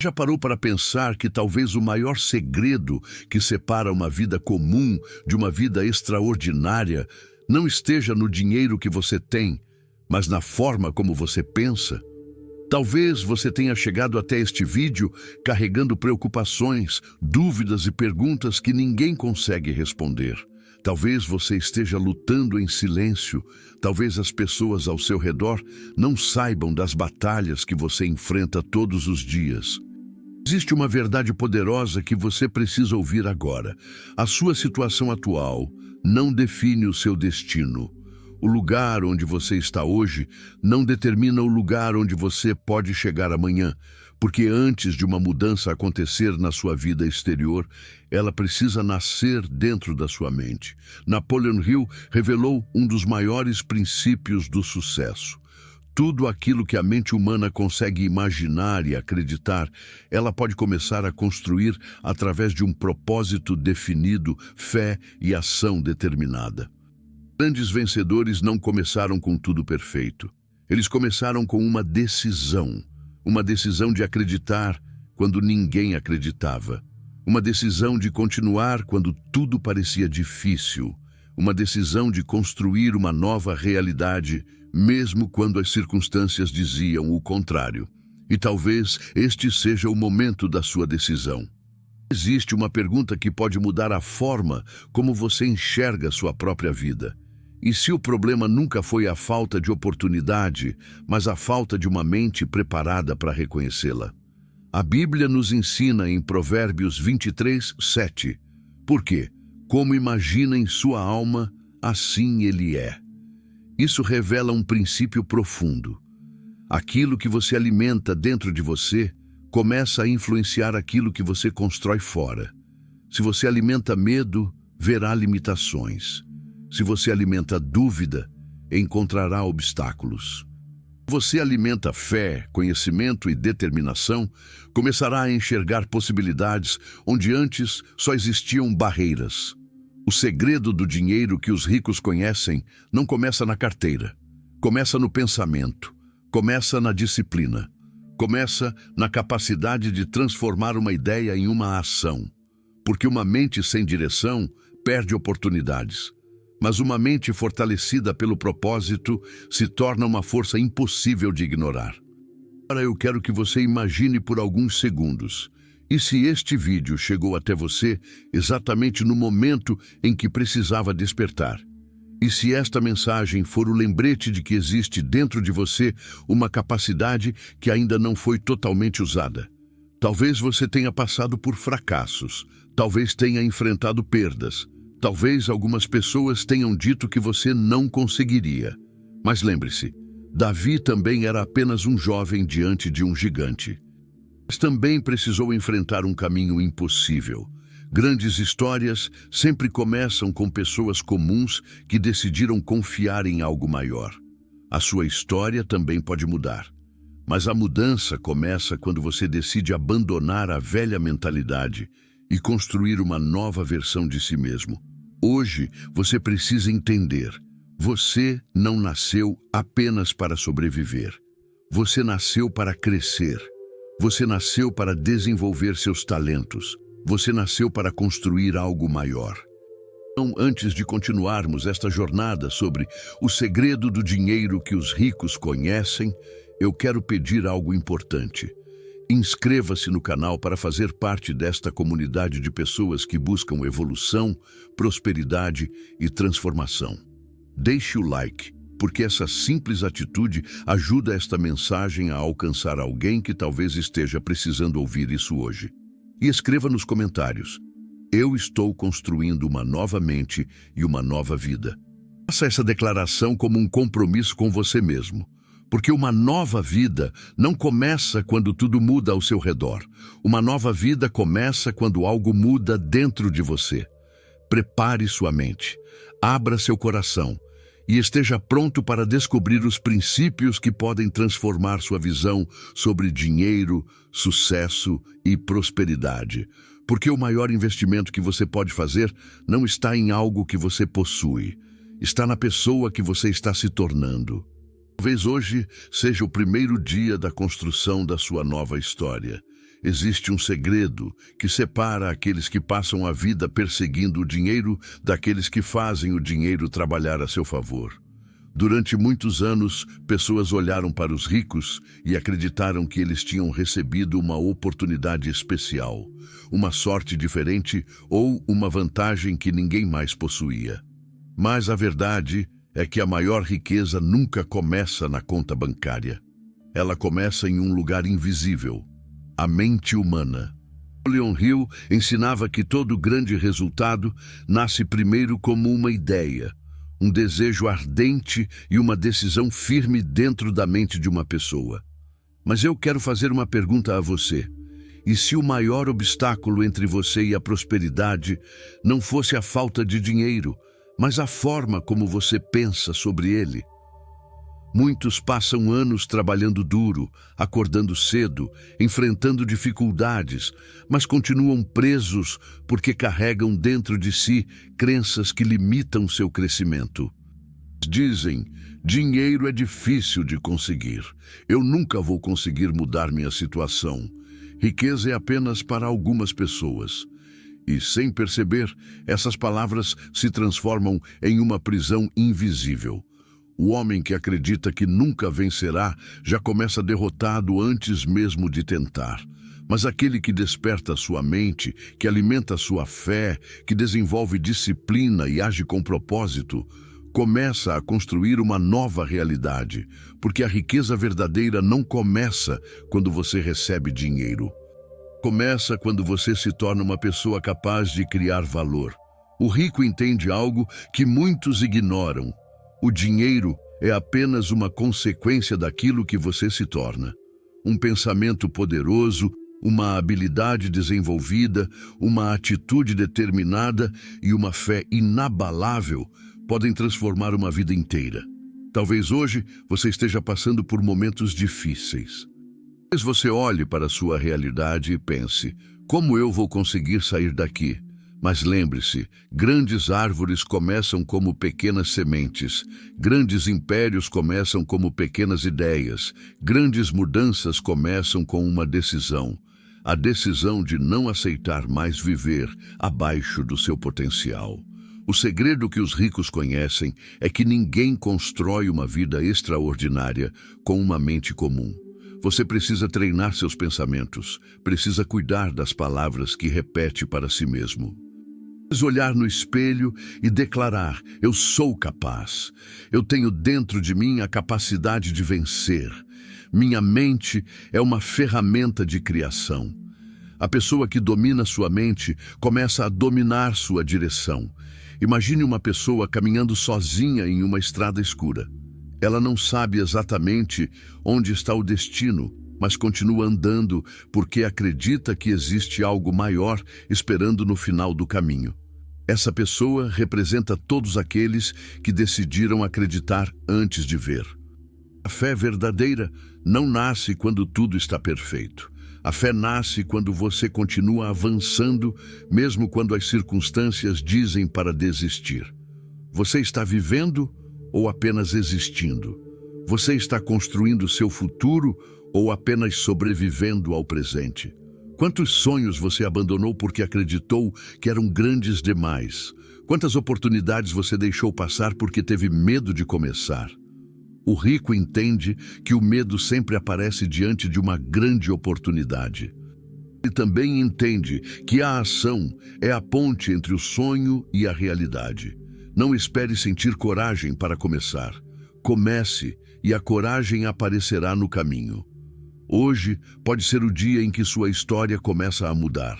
Já parou para pensar que talvez o maior segredo que separa uma vida comum de uma vida extraordinária não esteja no dinheiro que você tem, mas na forma como você pensa? Talvez você tenha chegado até este vídeo carregando preocupações, dúvidas e perguntas que ninguém consegue responder. Talvez você esteja lutando em silêncio. Talvez as pessoas ao seu redor não saibam das batalhas que você enfrenta todos os dias. Existe uma verdade poderosa que você precisa ouvir agora. A sua situação atual não define o seu destino. O lugar onde você está hoje não determina o lugar onde você pode chegar amanhã, porque antes de uma mudança acontecer na sua vida exterior, ela precisa nascer dentro da sua mente. Napoleon Hill revelou um dos maiores princípios do sucesso. Tudo aquilo que a mente humana consegue imaginar e acreditar, ela pode começar a construir através de um propósito definido, fé e ação determinada. Grandes vencedores não começaram com tudo perfeito. Eles começaram com uma decisão de acreditar quando ninguém acreditava, uma decisão de continuar quando tudo parecia difícil, uma decisão de construir uma nova realidade, mesmo quando as circunstâncias diziam o contrário. E talvez este seja o momento da sua decisão. Existe uma pergunta que pode mudar a forma como você enxerga sua própria vida. E se o problema nunca foi a falta de oportunidade, mas a falta de uma mente preparada para reconhecê-la? A Bíblia nos ensina em Provérbios 23:7. Porque, como imagina em sua alma, assim ele é. Isso revela um princípio profundo. Aquilo que você alimenta dentro de você começa a influenciar aquilo que você constrói fora. Se você alimenta medo, verá limitações. Se você alimenta dúvida, encontrará obstáculos. Se você alimenta fé, conhecimento e determinação, começará a enxergar possibilidades onde antes só existiam barreiras. O segredo do dinheiro que os ricos conhecem não começa na carteira. Começa no pensamento. Começa na disciplina. Começa na capacidade de transformar uma ideia em uma ação. Porque uma mente sem direção perde oportunidades. Mas uma mente fortalecida pelo propósito se torna uma força impossível de ignorar. Agora eu quero que você imagine por alguns segundos. E se este vídeo chegou até você exatamente no momento em que precisava despertar? E se esta mensagem for o lembrete de que existe dentro de você uma capacidade que ainda não foi totalmente usada? Talvez você tenha passado por fracassos, talvez tenha enfrentado perdas, talvez algumas pessoas tenham dito que você não conseguiria. Mas lembre-se, Davi também era apenas um jovem diante de um gigante. Mas também precisou enfrentar um caminho impossível. Grandes histórias sempre começam com pessoas comuns que decidiram confiar em algo maior. A sua história também pode mudar. Mas a mudança começa quando você decide abandonar a velha mentalidade e construir uma nova versão de si mesmo. Hoje, você precisa entender: você não nasceu apenas para sobreviver. Você nasceu para crescer. Você nasceu para desenvolver seus talentos. Você nasceu para construir algo maior. Então, antes de continuarmos esta jornada sobre o segredo do dinheiro que os ricos conhecem, eu quero pedir algo importante. Inscreva-se no canal para fazer parte desta comunidade de pessoas que buscam evolução, prosperidade e transformação. Deixe o like, porque essa simples atitude ajuda esta mensagem a alcançar alguém que talvez esteja precisando ouvir isso hoje. E escreva nos comentários: eu estou construindo uma nova mente e uma nova vida. Faça essa declaração como um compromisso com você mesmo. Porque uma nova vida não começa quando tudo muda ao seu redor. Uma nova vida começa quando algo muda dentro de você. Prepare sua mente, abra seu coração e esteja pronto para descobrir os princípios que podem transformar sua visão sobre dinheiro, sucesso e prosperidade. Porque o maior investimento que você pode fazer não está em algo que você possui, está na pessoa que você está se tornando. Talvez hoje seja o primeiro dia da construção da sua nova história. Existe um segredo que separa aqueles que passam a vida perseguindo o dinheiro daqueles que fazem o dinheiro trabalhar a seu favor. Durante muitos anos, pessoas olharam para os ricos e acreditaram que eles tinham recebido uma oportunidade especial, uma sorte diferente ou uma vantagem que ninguém mais possuía. Mas a verdade é que a maior riqueza nunca começa na conta bancária. Ela começa em um lugar invisível, a mente humana. Napoleon Hill ensinava que todo grande resultado nasce primeiro como uma ideia, um desejo ardente e uma decisão firme dentro da mente de uma pessoa. Mas eu quero fazer uma pergunta a você. E se o maior obstáculo entre você e a prosperidade não fosse a falta de dinheiro, mas a forma como você pensa sobre ele? Muitos passam anos trabalhando duro, acordando cedo, enfrentando dificuldades, mas continuam presos porque carregam dentro de si crenças que limitam seu crescimento. Dizem, dinheiro é difícil de conseguir. Eu nunca vou conseguir mudar minha situação. Riqueza é apenas para algumas pessoas. E, sem perceber, essas palavras se transformam em uma prisão invisível. O homem que acredita que nunca vencerá já começa derrotado antes mesmo de tentar. Mas aquele que desperta sua mente, que alimenta sua fé, que desenvolve disciplina e age com propósito, começa a construir uma nova realidade, porque a riqueza verdadeira não começa quando você recebe dinheiro. Começa quando você se torna uma pessoa capaz de criar valor. O rico entende algo que muitos ignoram. O dinheiro é apenas uma consequência daquilo que você se torna. Um pensamento poderoso, uma habilidade desenvolvida, uma atitude determinada e uma fé inabalável podem transformar uma vida inteira. Talvez hoje você esteja passando por momentos difíceis. Talvez você olhe para a sua realidade e pense, como eu vou conseguir sair daqui? Mas lembre-se, grandes árvores começam como pequenas sementes, grandes impérios começam como pequenas ideias, grandes mudanças começam com uma decisão. A decisão de não aceitar mais viver abaixo do seu potencial. O segredo que os ricos conhecem é que ninguém constrói uma vida extraordinária com uma mente comum. Você precisa treinar seus pensamentos, precisa cuidar das palavras que repete para si mesmo. Precisa olhar no espelho e declarar, eu sou capaz. Eu tenho dentro de mim a capacidade de vencer. Minha mente é uma ferramenta de criação. A pessoa que domina sua mente começa a dominar sua direção. Imagine uma pessoa caminhando sozinha em uma estrada escura. Ela não sabe exatamente onde está o destino, mas continua andando porque acredita que existe algo maior esperando no final do caminho. Essa pessoa representa todos aqueles que decidiram acreditar antes de ver. A fé verdadeira não nasce quando tudo está perfeito. A fé nasce quando você continua avançando, mesmo quando as circunstâncias dizem para desistir. Você está vivendo ou apenas existindo? Você está construindo seu futuro ou apenas sobrevivendo ao presente? Quantos sonhos você abandonou porque acreditou que eram grandes demais? Quantas oportunidades você deixou passar porque teve medo de começar? O rico entende que o medo sempre aparece diante de uma grande oportunidade. Ele também entende que a ação é a ponte entre o sonho e a realidade. Não espere sentir coragem para começar. Comece e a coragem aparecerá no caminho. Hoje pode ser o dia em que sua história começa a mudar.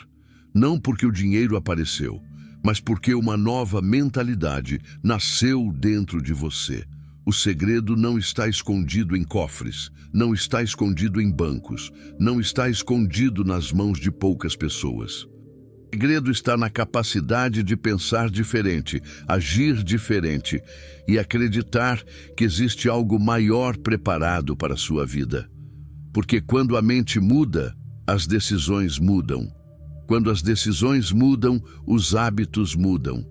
Não porque o dinheiro apareceu, mas porque uma nova mentalidade nasceu dentro de você. O segredo não está escondido em cofres, não está escondido em bancos, não está escondido nas mãos de poucas pessoas. O segredo está na capacidade de pensar diferente, agir diferente e acreditar que existe algo maior preparado para a sua vida. Porque quando a mente muda, as decisões mudam. Quando as decisões mudam, os hábitos mudam.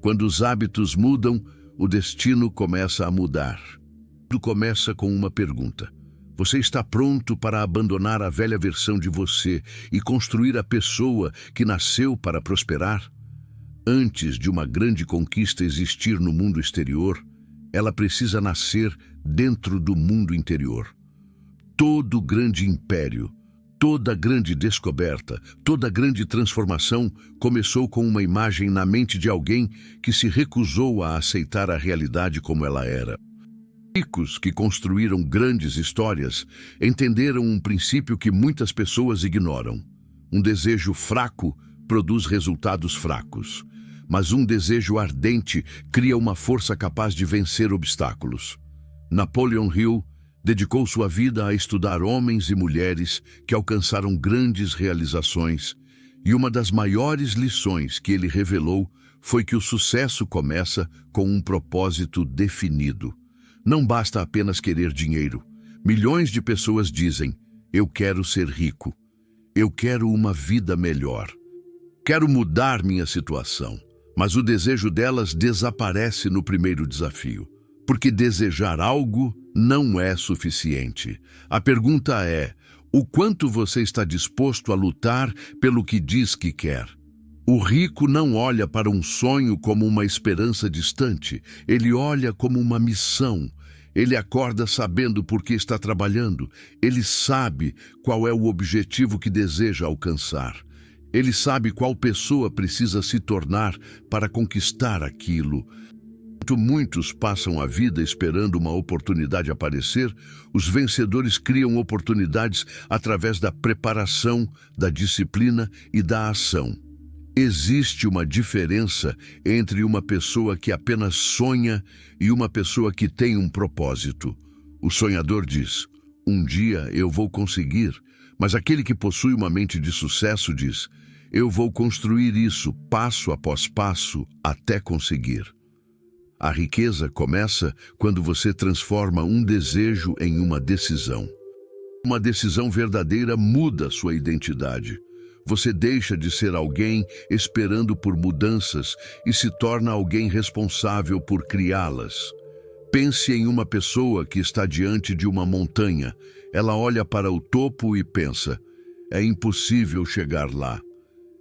Quando os hábitos mudam, o destino começa a mudar. Tudo começa com uma pergunta. Você está pronto para abandonar a velha versão de você e construir a pessoa que nasceu para prosperar? Antes de uma grande conquista existir no mundo exterior, ela precisa nascer dentro do mundo interior. Todo grande império, toda grande descoberta, toda grande transformação começou com uma imagem na mente de alguém que se recusou a aceitar a realidade como ela era. Ricos que construíram grandes histórias entenderam um princípio que muitas pessoas ignoram. Um desejo fraco produz resultados fracos, mas um desejo ardente cria uma força capaz de vencer obstáculos. Napoleon Hill dedicou sua vida a estudar homens e mulheres que alcançaram grandes realizações, e uma das maiores lições que ele revelou foi que o sucesso começa com um propósito definido. Não basta apenas querer dinheiro. Milhões de pessoas dizem: eu quero ser rico. Eu quero uma vida melhor. Quero mudar minha situação. Mas o desejo delas desaparece no primeiro desafio. Porque desejar algo não é suficiente. A pergunta é: o quanto você está disposto a lutar pelo que diz que quer? O rico não olha para um sonho como uma esperança distante, ele olha como uma missão. Ele acorda sabendo por que está trabalhando, ele sabe qual é o objetivo que deseja alcançar. Ele sabe qual pessoa precisa se tornar para conquistar aquilo. Enquanto muitos passam a vida esperando uma oportunidade aparecer, os vencedores criam oportunidades através da preparação, da disciplina e da ação. Existe uma diferença entre uma pessoa que apenas sonha e uma pessoa que tem um propósito. O sonhador diz: um dia eu vou conseguir, mas aquele que possui uma mente de sucesso diz: eu vou construir isso passo após passo até conseguir. A riqueza começa quando você transforma um desejo em uma decisão. Uma decisão verdadeira muda sua identidade. Você deixa de ser alguém esperando por mudanças e se torna alguém responsável por criá-las. Pense em uma pessoa que está diante de uma montanha. Ela olha para o topo e pensa: é impossível chegar lá.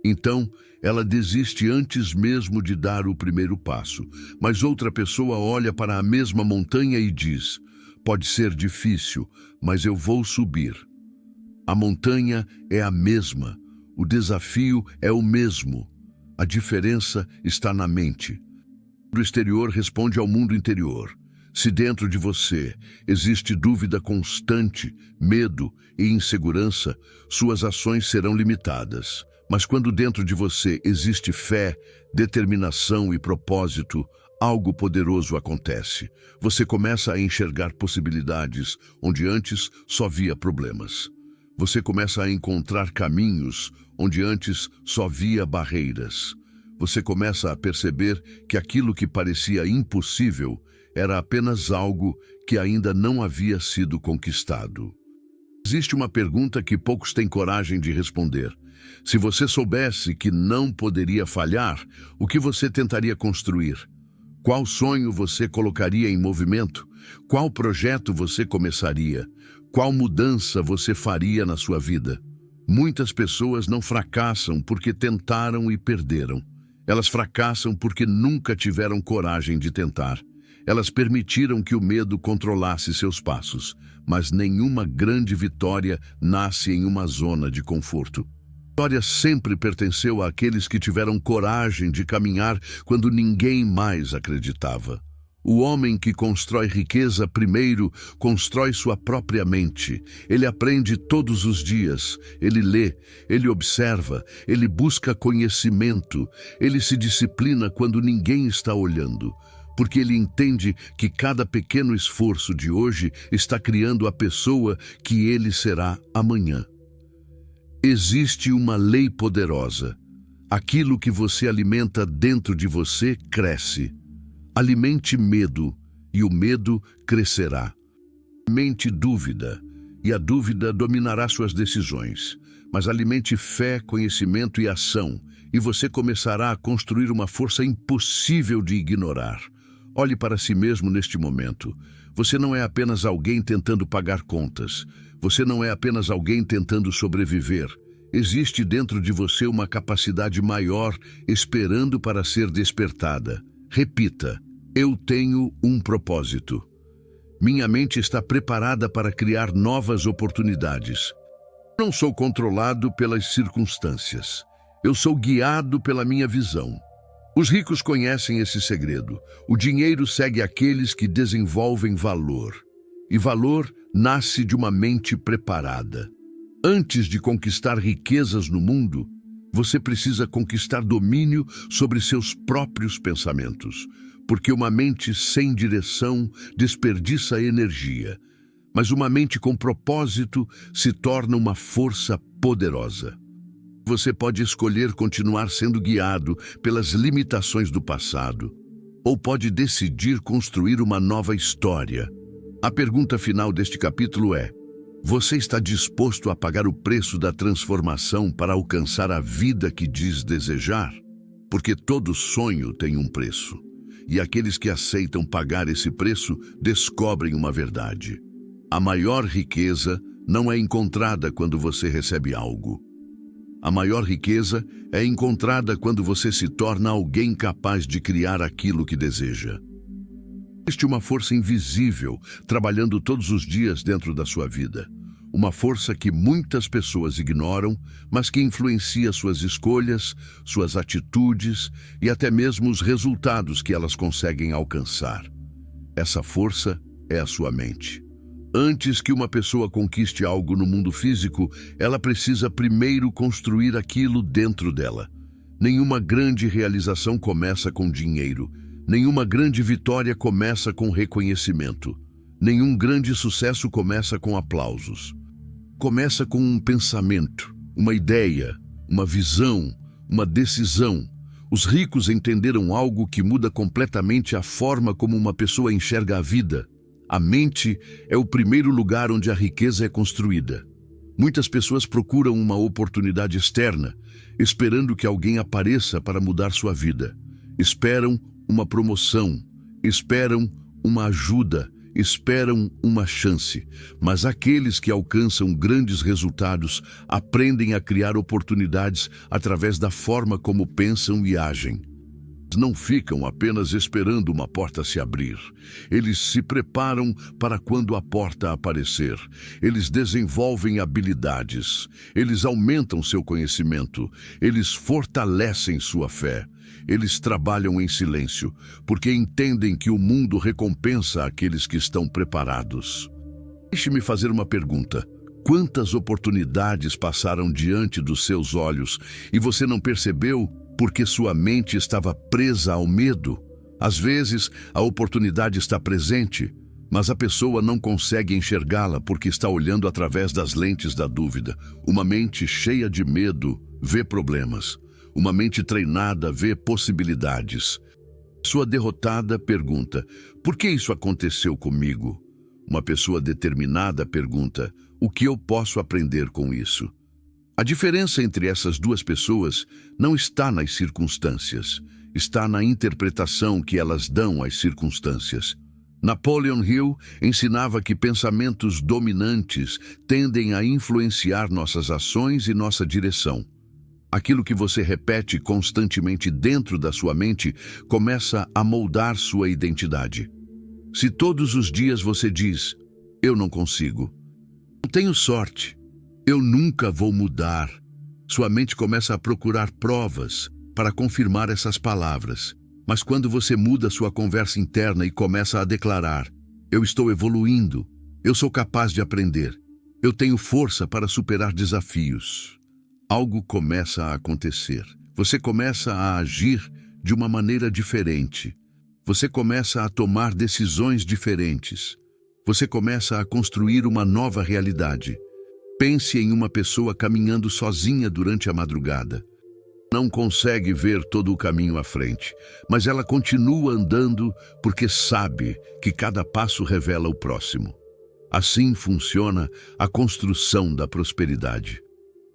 Então, ela desiste antes mesmo de dar o primeiro passo. Mas outra pessoa olha para a mesma montanha e diz: pode ser difícil, mas eu vou subir. A montanha é a mesma. O desafio é o mesmo. A diferença está na mente. O exterior responde ao mundo interior. Se dentro de você existe dúvida constante, medo e insegurança, suas ações serão limitadas. Mas quando dentro de você existe fé, determinação e propósito, algo poderoso acontece. Você começa a enxergar possibilidades onde antes só via problemas. Você começa a encontrar caminhos onde antes só via barreiras. Você começa a perceber que aquilo que parecia impossível era apenas algo que ainda não havia sido conquistado. Existe uma pergunta que poucos têm coragem de responder. Se você soubesse que não poderia falhar, o que você tentaria construir? Qual sonho você colocaria em movimento? Qual projeto você começaria? Qual mudança você faria na sua vida? Muitas pessoas não fracassam porque tentaram e perderam. Elas fracassam porque nunca tiveram coragem de tentar. Elas permitiram que o medo controlasse seus passos, mas nenhuma grande vitória nasce em uma zona de conforto. A vitória sempre pertenceu àqueles que tiveram coragem de caminhar quando ninguém mais acreditava. O homem que constrói riqueza primeiro constrói sua própria mente. Ele aprende todos os dias, ele lê, ele observa, ele busca conhecimento, ele se disciplina quando ninguém está olhando, porque ele entende que cada pequeno esforço de hoje está criando a pessoa que ele será amanhã. Existe uma lei poderosa. Aquilo que você alimenta dentro de você cresce. Alimente medo, e o medo crescerá. Alimente dúvida, e a dúvida dominará suas decisões. Mas alimente fé, conhecimento e ação, e você começará a construir uma força impossível de ignorar. Olhe para si mesmo neste momento. Você não é apenas alguém tentando pagar contas. Você não é apenas alguém tentando sobreviver. Existe dentro de você uma capacidade maior esperando para ser despertada. Repita: eu tenho um propósito. Minha mente está preparada para criar novas oportunidades. Não sou controlado pelas circunstâncias. Eu sou guiado pela minha visão. Os ricos conhecem esse segredo. O dinheiro segue aqueles que desenvolvem valor. E valor nasce de uma mente preparada. Antes de conquistar riquezas no mundo, você precisa conquistar domínio sobre seus próprios pensamentos. Porque uma mente sem direção desperdiça energia. Mas uma mente com propósito se torna uma força poderosa. Você pode escolher continuar sendo guiado pelas limitações do passado, ou pode decidir construir uma nova história. A pergunta final deste capítulo é: você está disposto a pagar o preço da transformação para alcançar a vida que diz desejar? Porque todo sonho tem um preço, e aqueles que aceitam pagar esse preço descobrem uma verdade. A maior riqueza não é encontrada quando você recebe algo. A maior riqueza é encontrada quando você se torna alguém capaz de criar aquilo que deseja. Existe uma força invisível trabalhando todos os dias dentro da sua vida. Uma força que muitas pessoas ignoram, mas que influencia suas escolhas, suas atitudes e até mesmo os resultados que elas conseguem alcançar. Essa força é a sua mente. Antes que uma pessoa conquiste algo no mundo físico, ela precisa primeiro construir aquilo dentro dela. Nenhuma grande realização começa com dinheiro. Nenhuma grande vitória começa com reconhecimento. Nenhum grande sucesso começa com aplausos. Começa com um pensamento, uma ideia, uma visão, uma decisão. Os ricos entenderam algo que muda completamente a forma como uma pessoa enxerga a vida. A mente é o primeiro lugar onde a riqueza é construída. Muitas pessoas procuram uma oportunidade externa, esperando que alguém apareça para mudar sua vida. Esperam uma promoção, esperam uma ajuda, esperam uma chance. Mas aqueles que alcançam grandes resultados aprendem a criar oportunidades através da forma como pensam e agem. Não ficam apenas esperando uma porta se abrir. Eles se preparam para quando a porta aparecer. Eles desenvolvem habilidades. Eles aumentam seu conhecimento. Eles fortalecem sua fé. Eles trabalham em silêncio, porque entendem que o mundo recompensa aqueles que estão preparados. Deixe-me fazer uma pergunta. Quantas oportunidades passaram diante dos seus olhos e você não percebeu porque sua mente estava presa ao medo? Às vezes, a oportunidade está presente, mas a pessoa não consegue enxergá-la porque está olhando através das lentes da dúvida. Uma mente cheia de medo vê problemas. Uma mente treinada vê possibilidades. Sua derrotada pergunta: por que isso aconteceu comigo? Uma pessoa determinada pergunta: o que eu posso aprender com isso? A diferença entre essas duas pessoas não está nas circunstâncias, está na interpretação que elas dão às circunstâncias. Napoleon Hill ensinava que pensamentos dominantes tendem a influenciar nossas ações e nossa direção. Aquilo que você repete constantemente dentro da sua mente começa a moldar sua identidade. Se todos os dias você diz: eu não consigo, não tenho sorte, eu nunca vou mudar, sua mente começa a procurar provas para confirmar essas palavras. Mas quando você muda sua conversa interna e começa a declarar: eu estou evoluindo, eu sou capaz de aprender, eu tenho força para superar desafios, algo começa a acontecer. Você começa a agir de uma maneira diferente. Você começa a tomar decisões diferentes. Você começa a construir uma nova realidade. Pense em uma pessoa caminhando sozinha durante a madrugada. Não consegue ver todo o caminho à frente, mas ela continua andando porque sabe que cada passo revela o próximo. Assim funciona a construção da prosperidade.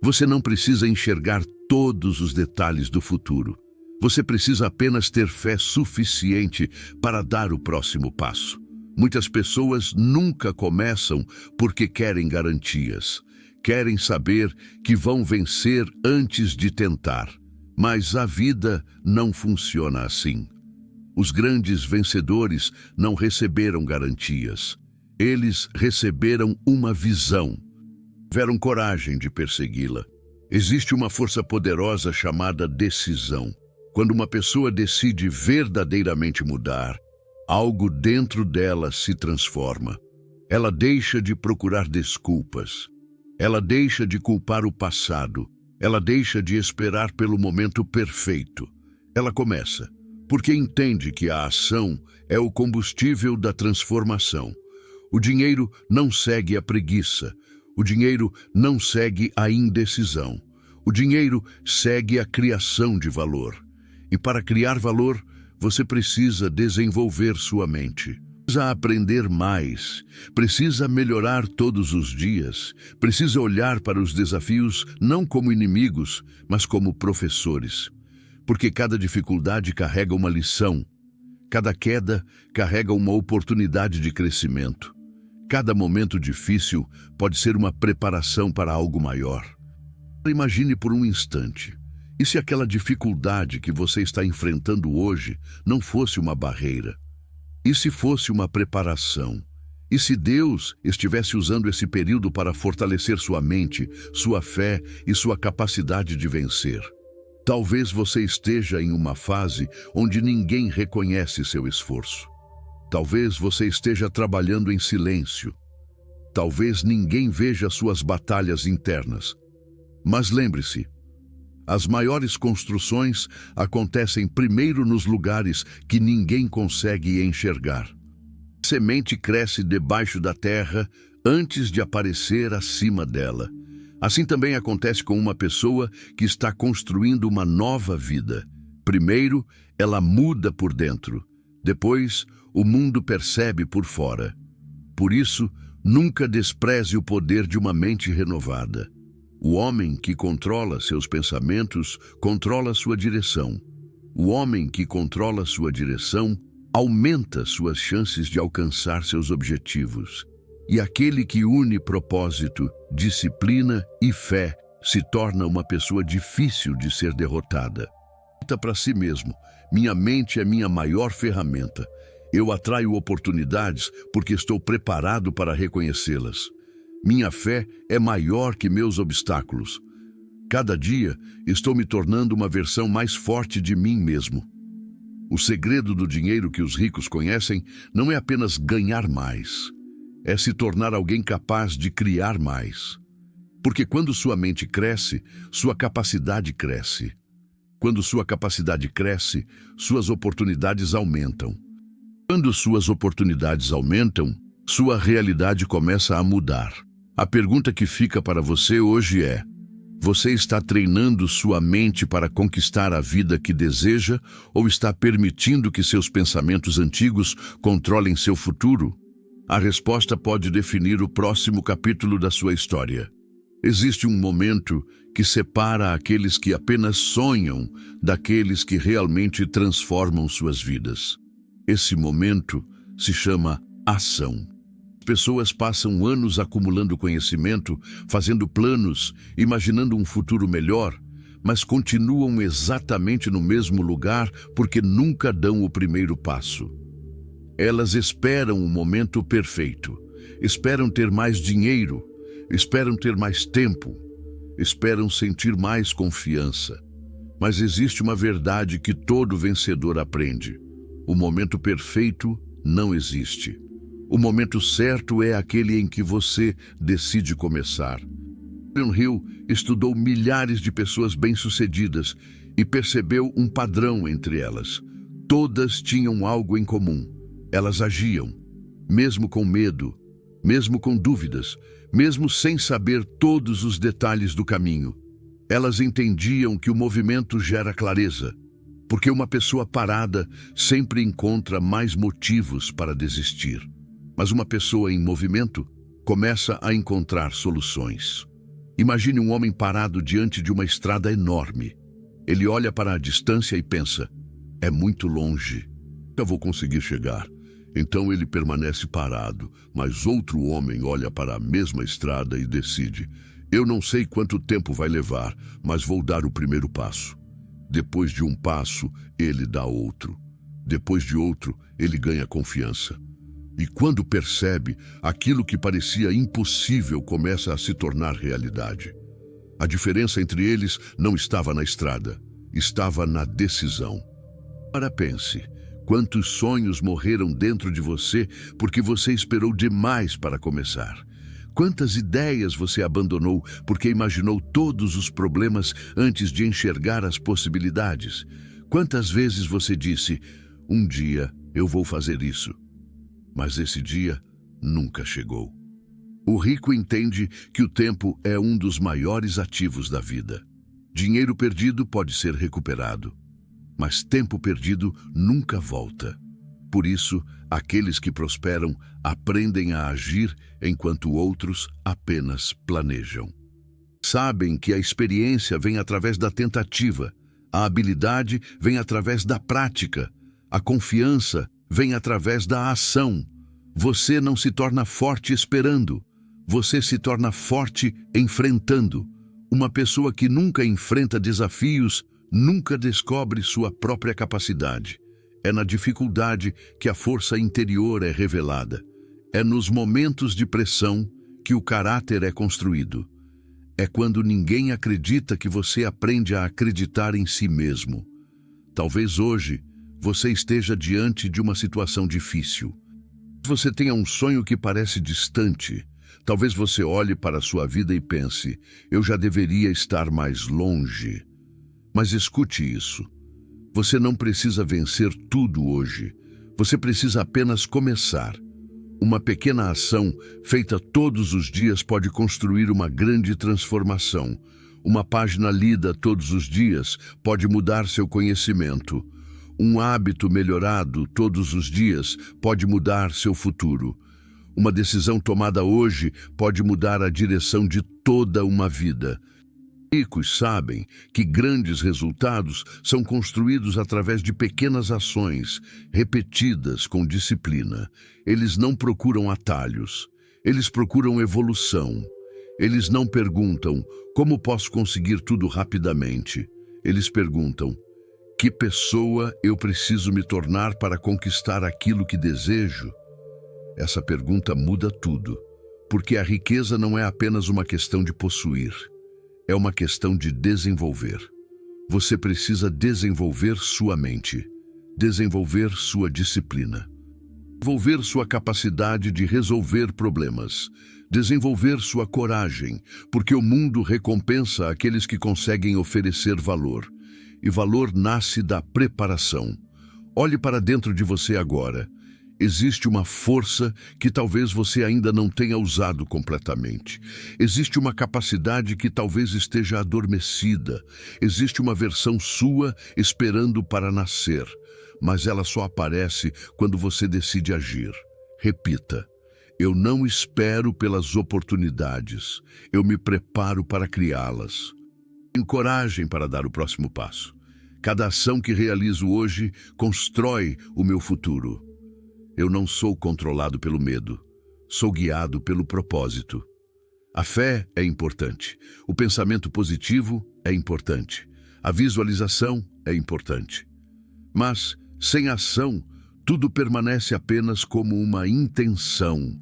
Você não precisa enxergar todos os detalhes do futuro. Você precisa apenas ter fé suficiente para dar o próximo passo. Muitas pessoas nunca começam porque querem garantias. Querem saber que vão vencer antes de tentar. Mas a vida não funciona assim. Os grandes vencedores não receberam garantias. Eles receberam uma visão. Tiveram coragem de persegui-la. Existe uma força poderosa chamada decisão. Quando uma pessoa decide verdadeiramente mudar, algo dentro dela se transforma. Ela deixa de procurar desculpas. Ela deixa de culpar o passado. Ela deixa de esperar pelo momento perfeito. Ela começa, porque entende que a ação é o combustível da transformação. O dinheiro não segue a preguiça. O dinheiro não segue a indecisão. O dinheiro segue a criação de valor. E para criar valor, você precisa desenvolver sua mente. Precisa aprender mais, precisa melhorar todos os dias, precisa olhar para os desafios não como inimigos, mas como professores. Porque cada dificuldade carrega uma lição, cada queda carrega uma oportunidade de crescimento. Cada momento difícil pode ser uma preparação para algo maior. Imagine por um instante, e se aquela dificuldade que você está enfrentando hoje não fosse uma barreira? E se fosse uma preparação? E se Deus estivesse usando esse período para fortalecer sua mente, sua fé e sua capacidade de vencer? Talvez você esteja em uma fase onde ninguém reconhece seu esforço. Talvez você esteja trabalhando em silêncio. Talvez ninguém veja suas batalhas internas. Mas lembre-se, as maiores construções acontecem primeiro nos lugares que ninguém consegue enxergar. A semente cresce debaixo da terra antes de aparecer acima dela. Assim também acontece com uma pessoa que está construindo uma nova vida. Primeiro, ela muda por dentro. Depois, o mundo percebe por fora. Por isso, nunca despreze o poder de uma mente renovada. O homem que controla seus pensamentos controla sua direção. O homem que controla sua direção aumenta suas chances de alcançar seus objetivos. E aquele que une propósito, disciplina e fé se torna uma pessoa difícil de ser derrotada. Pergunta para si mesmo: minha mente é minha maior ferramenta. Eu atraio oportunidades porque estou preparado para reconhecê-las. Minha fé é maior que meus obstáculos. Cada dia estou me tornando uma versão mais forte de mim mesmo. O segredo do dinheiro que os ricos conhecem não é apenas ganhar mais. É se tornar alguém capaz de criar mais. Porque quando sua mente cresce, sua capacidade cresce. Quando sua capacidade cresce, suas oportunidades aumentam. Quando suas oportunidades aumentam, sua realidade começa a mudar. A pergunta que fica para você hoje é: você está treinando sua mente para conquistar a vida que deseja ou está permitindo que seus pensamentos antigos controlem seu futuro? A resposta pode definir o próximo capítulo da sua história. Existe um momento que separa aqueles que apenas sonham daqueles que realmente transformam suas vidas. Esse momento se chama ação. Pessoas passam anos acumulando conhecimento, fazendo planos, imaginando um futuro melhor, mas continuam exatamente no mesmo lugar porque nunca dão o primeiro passo. Elas esperam o momento perfeito, esperam ter mais dinheiro, esperam ter mais tempo, esperam sentir mais confiança. Mas existe uma verdade que todo vencedor aprende: o momento perfeito não existe. O momento certo é aquele em que você decide começar. Napoleon Hill estudou milhares de pessoas bem-sucedidas e percebeu um padrão entre elas. Todas tinham algo em comum. Elas agiam, mesmo com medo, mesmo com dúvidas, mesmo sem saber todos os detalhes do caminho. Elas entendiam que o movimento gera clareza, porque uma pessoa parada sempre encontra mais motivos para desistir. Mas uma pessoa em movimento começa a encontrar soluções. Imagine um homem parado diante de uma estrada enorme. Ele olha para a distância e pensa: é muito longe, eu vou conseguir chegar. Então ele permanece parado, mas outro homem olha para a mesma estrada e decide: eu não sei quanto tempo vai levar, mas vou dar o primeiro passo. Depois de um passo, ele dá outro. Depois de outro, ele ganha confiança. E quando percebe, aquilo que parecia impossível começa a se tornar realidade. A diferença entre eles não estava na estrada, estava na decisão. Agora pense, quantos sonhos morreram dentro de você porque você esperou demais para começar? Quantas ideias você abandonou porque imaginou todos os problemas antes de enxergar as possibilidades? Quantas vezes você disse: um dia eu vou fazer isso? Mas esse dia nunca chegou. O rico entende que o tempo é um dos maiores ativos da vida. Dinheiro perdido pode ser recuperado, mas tempo perdido nunca volta. Por isso, aqueles que prosperam aprendem a agir enquanto outros apenas planejam. Sabem que a experiência vem através da tentativa, a habilidade vem através da prática, a confiança vem através da ação. Você não se torna forte esperando, você se torna forte enfrentando. Uma pessoa que nunca enfrenta desafios nunca descobre sua própria capacidade. É na dificuldade que a força interior é revelada. É nos momentos de pressão que o caráter é construído. É quando ninguém acredita que você aprende a acreditar em si mesmo. Talvez hoje você esteja diante de uma situação difícil. Você tenha um sonho que parece distante. Talvez você olhe para a sua vida e pense: eu já deveria estar mais longe. Mas escute isso. Você não precisa vencer tudo hoje. Você precisa apenas começar. Uma pequena ação feita todos os dias pode construir uma grande transformação. Uma página lida todos os dias pode mudar seu conhecimento. Um hábito melhorado todos os dias pode mudar seu futuro. Uma decisão tomada hoje pode mudar a direção de toda uma vida. Ricos sabem que grandes resultados são construídos através de pequenas ações, repetidas com disciplina. Eles não procuram atalhos, eles procuram evolução. Eles não perguntam: como posso conseguir tudo rapidamente? Eles perguntam: que pessoa eu preciso me tornar para conquistar aquilo que desejo? Essa pergunta muda tudo, porque a riqueza não é apenas uma questão de possuir. É uma questão de desenvolver. Você precisa desenvolver sua mente, desenvolver sua disciplina, desenvolver sua capacidade de resolver problemas, desenvolver sua coragem, porque o mundo recompensa aqueles que conseguem oferecer valor. E valor nasce da preparação. Olhe para dentro de você agora. Existe uma força que talvez você ainda não tenha usado completamente. Existe uma capacidade que talvez esteja adormecida. Existe uma versão sua esperando para nascer, mas ela só aparece quando você decide agir. Repita: eu não espero pelas oportunidades, eu me preparo para criá-las. Tenho coragem para dar o próximo passo. Cada ação que realizo hoje constrói o meu futuro. Eu não sou controlado pelo medo, sou guiado pelo propósito. A fé é importante, o pensamento positivo é importante, a visualização é importante. Mas, sem ação, tudo permanece apenas como uma intenção.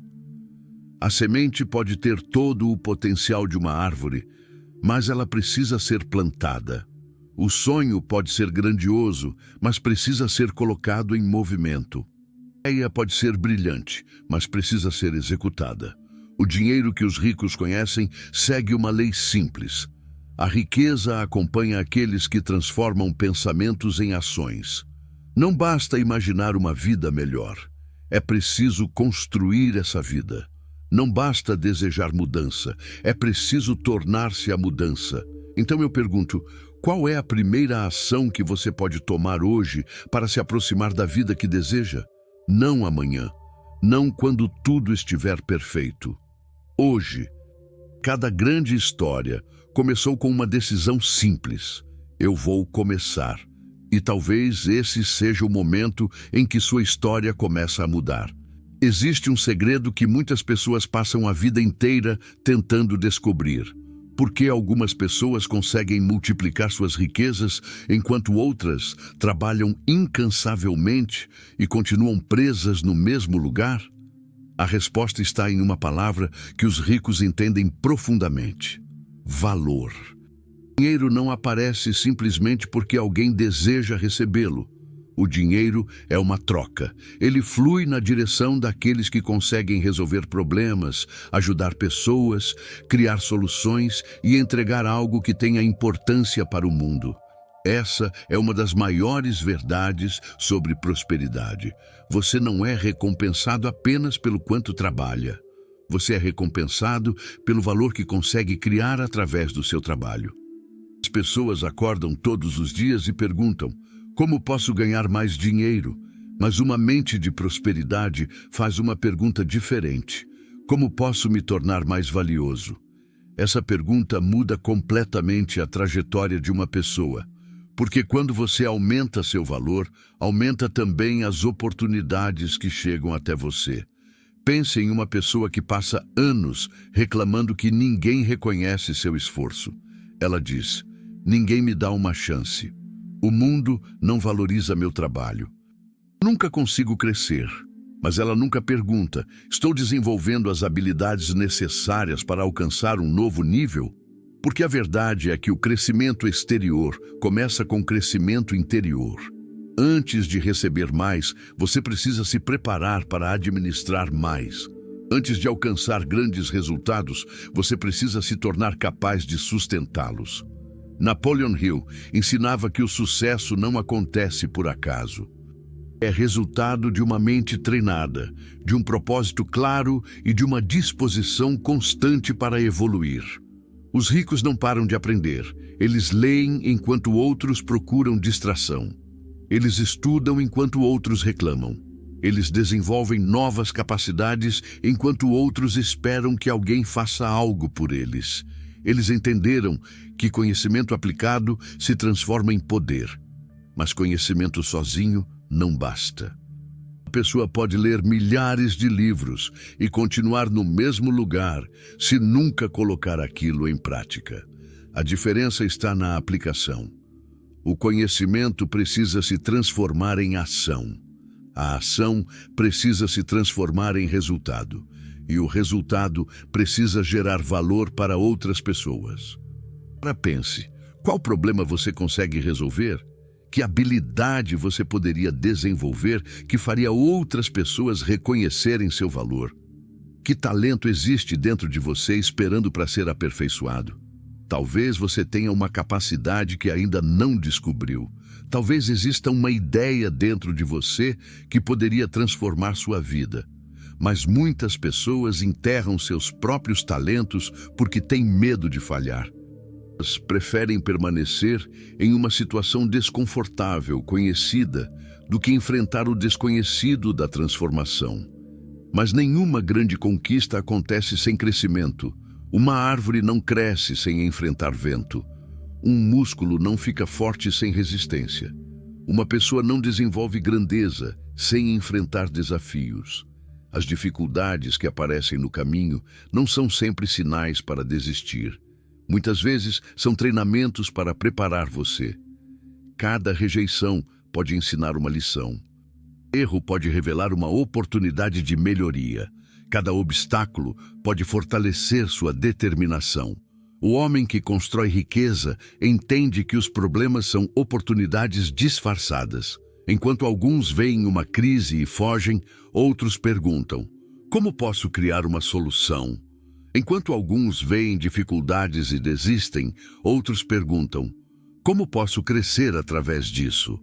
A semente pode ter todo o potencial de uma árvore, mas ela precisa ser plantada. O sonho pode ser grandioso, mas precisa ser colocado em movimento. A ideia pode ser brilhante, mas precisa ser executada. O dinheiro que os ricos conhecem segue uma lei simples. A riqueza acompanha aqueles que transformam pensamentos em ações. Não basta imaginar uma vida melhor. É preciso construir essa vida. Não basta desejar mudança. É preciso tornar-se a mudança. Então eu pergunto: qual é a primeira ação que você pode tomar hoje para se aproximar da vida que deseja? Não amanhã, não quando tudo estiver perfeito. Hoje. Cada grande história começou com uma decisão simples. Eu vou começar. E talvez esse seja o momento em que sua história começa a mudar. Existe um segredo que muitas pessoas passam a vida inteira tentando descobrir. Por que algumas pessoas conseguem multiplicar suas riquezas enquanto outras trabalham incansavelmente e continuam presas no mesmo lugar? A resposta está em uma palavra que os ricos entendem profundamente: valor. O dinheiro não aparece simplesmente porque alguém deseja recebê-lo. O dinheiro é uma troca. Ele flui na direção daqueles que conseguem resolver problemas, ajudar pessoas, criar soluções e entregar algo que tenha importância para o mundo. Essa é uma das maiores verdades sobre prosperidade. Você não é recompensado apenas pelo quanto trabalha. Você é recompensado pelo valor que consegue criar através do seu trabalho. As pessoas acordam todos os dias e perguntam: como posso ganhar mais dinheiro? Mas uma mente de prosperidade faz uma pergunta diferente: como posso me tornar mais valioso? Essa pergunta muda completamente a trajetória de uma pessoa. Porque quando você aumenta seu valor, aumenta também as oportunidades que chegam até você. Pense em uma pessoa que passa anos reclamando que ninguém reconhece seu esforço. Ela diz: ninguém me dá uma chance. O mundo não valoriza meu trabalho. Nunca consigo crescer. Mas ela nunca pergunta: estou desenvolvendo as habilidades necessárias para alcançar um novo nível? Porque a verdade é que o crescimento exterior começa com o crescimento interior. Antes de receber mais, você precisa se preparar para administrar mais. Antes de alcançar grandes resultados, você precisa se tornar capaz de sustentá-los. Napoleon Hill ensinava que o sucesso não acontece por acaso. É resultado de uma mente treinada, de um propósito claro e de uma disposição constante para evoluir. Os ricos não param de aprender. Eles leem enquanto outros procuram distração. Eles estudam enquanto outros reclamam. Eles desenvolvem novas capacidades enquanto outros esperam que alguém faça algo por eles. Eles entenderam que conhecimento aplicado se transforma em poder, mas conhecimento sozinho não basta. A pessoa pode ler milhares de livros e continuar no mesmo lugar se nunca colocar aquilo em prática. A diferença está na aplicação. O conhecimento precisa se transformar em ação. A ação precisa se transformar em resultado. E o resultado precisa gerar valor para outras pessoas. Agora pense: qual problema você consegue resolver? Que habilidade você poderia desenvolver que faria outras pessoas reconhecerem seu valor? Que talento existe dentro de você esperando para ser aperfeiçoado? Talvez você tenha uma capacidade que ainda não descobriu. Talvez exista uma ideia dentro de você que poderia transformar sua vida. Mas muitas pessoas enterram seus próprios talentos porque têm medo de falhar. Elas preferem permanecer em uma situação desconfortável, conhecida, do que enfrentar o desconhecido da transformação. Mas nenhuma grande conquista acontece sem crescimento. Uma árvore não cresce sem enfrentar vento. Um músculo não fica forte sem resistência. Uma pessoa não desenvolve grandeza sem enfrentar desafios. As dificuldades que aparecem no caminho não são sempre sinais para desistir. Muitas vezes são treinamentos para preparar você. Cada rejeição pode ensinar uma lição. Erro pode revelar uma oportunidade de melhoria. Cada obstáculo pode fortalecer sua determinação. O homem que constrói riqueza entende que os problemas são oportunidades disfarçadas. Enquanto alguns veem uma crise e fogem, outros perguntam: como posso criar uma solução? Enquanto alguns veem dificuldades e desistem, outros perguntam: como posso crescer através disso?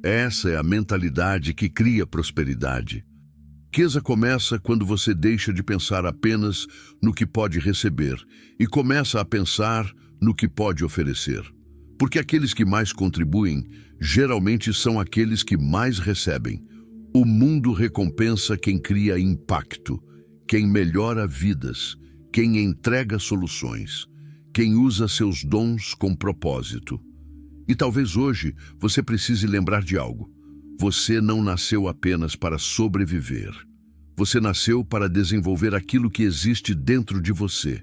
Essa é a mentalidade que cria prosperidade. A riqueza começa quando você deixa de pensar apenas no que pode receber e começa a pensar no que pode oferecer. Porque aqueles que mais contribuem geralmente são aqueles que mais recebem. O mundo recompensa quem cria impacto, quem melhora vidas, quem entrega soluções, quem usa seus dons com propósito. E talvez hoje você precise lembrar de algo. Você não nasceu apenas para sobreviver. Você nasceu para desenvolver aquilo que existe dentro de você.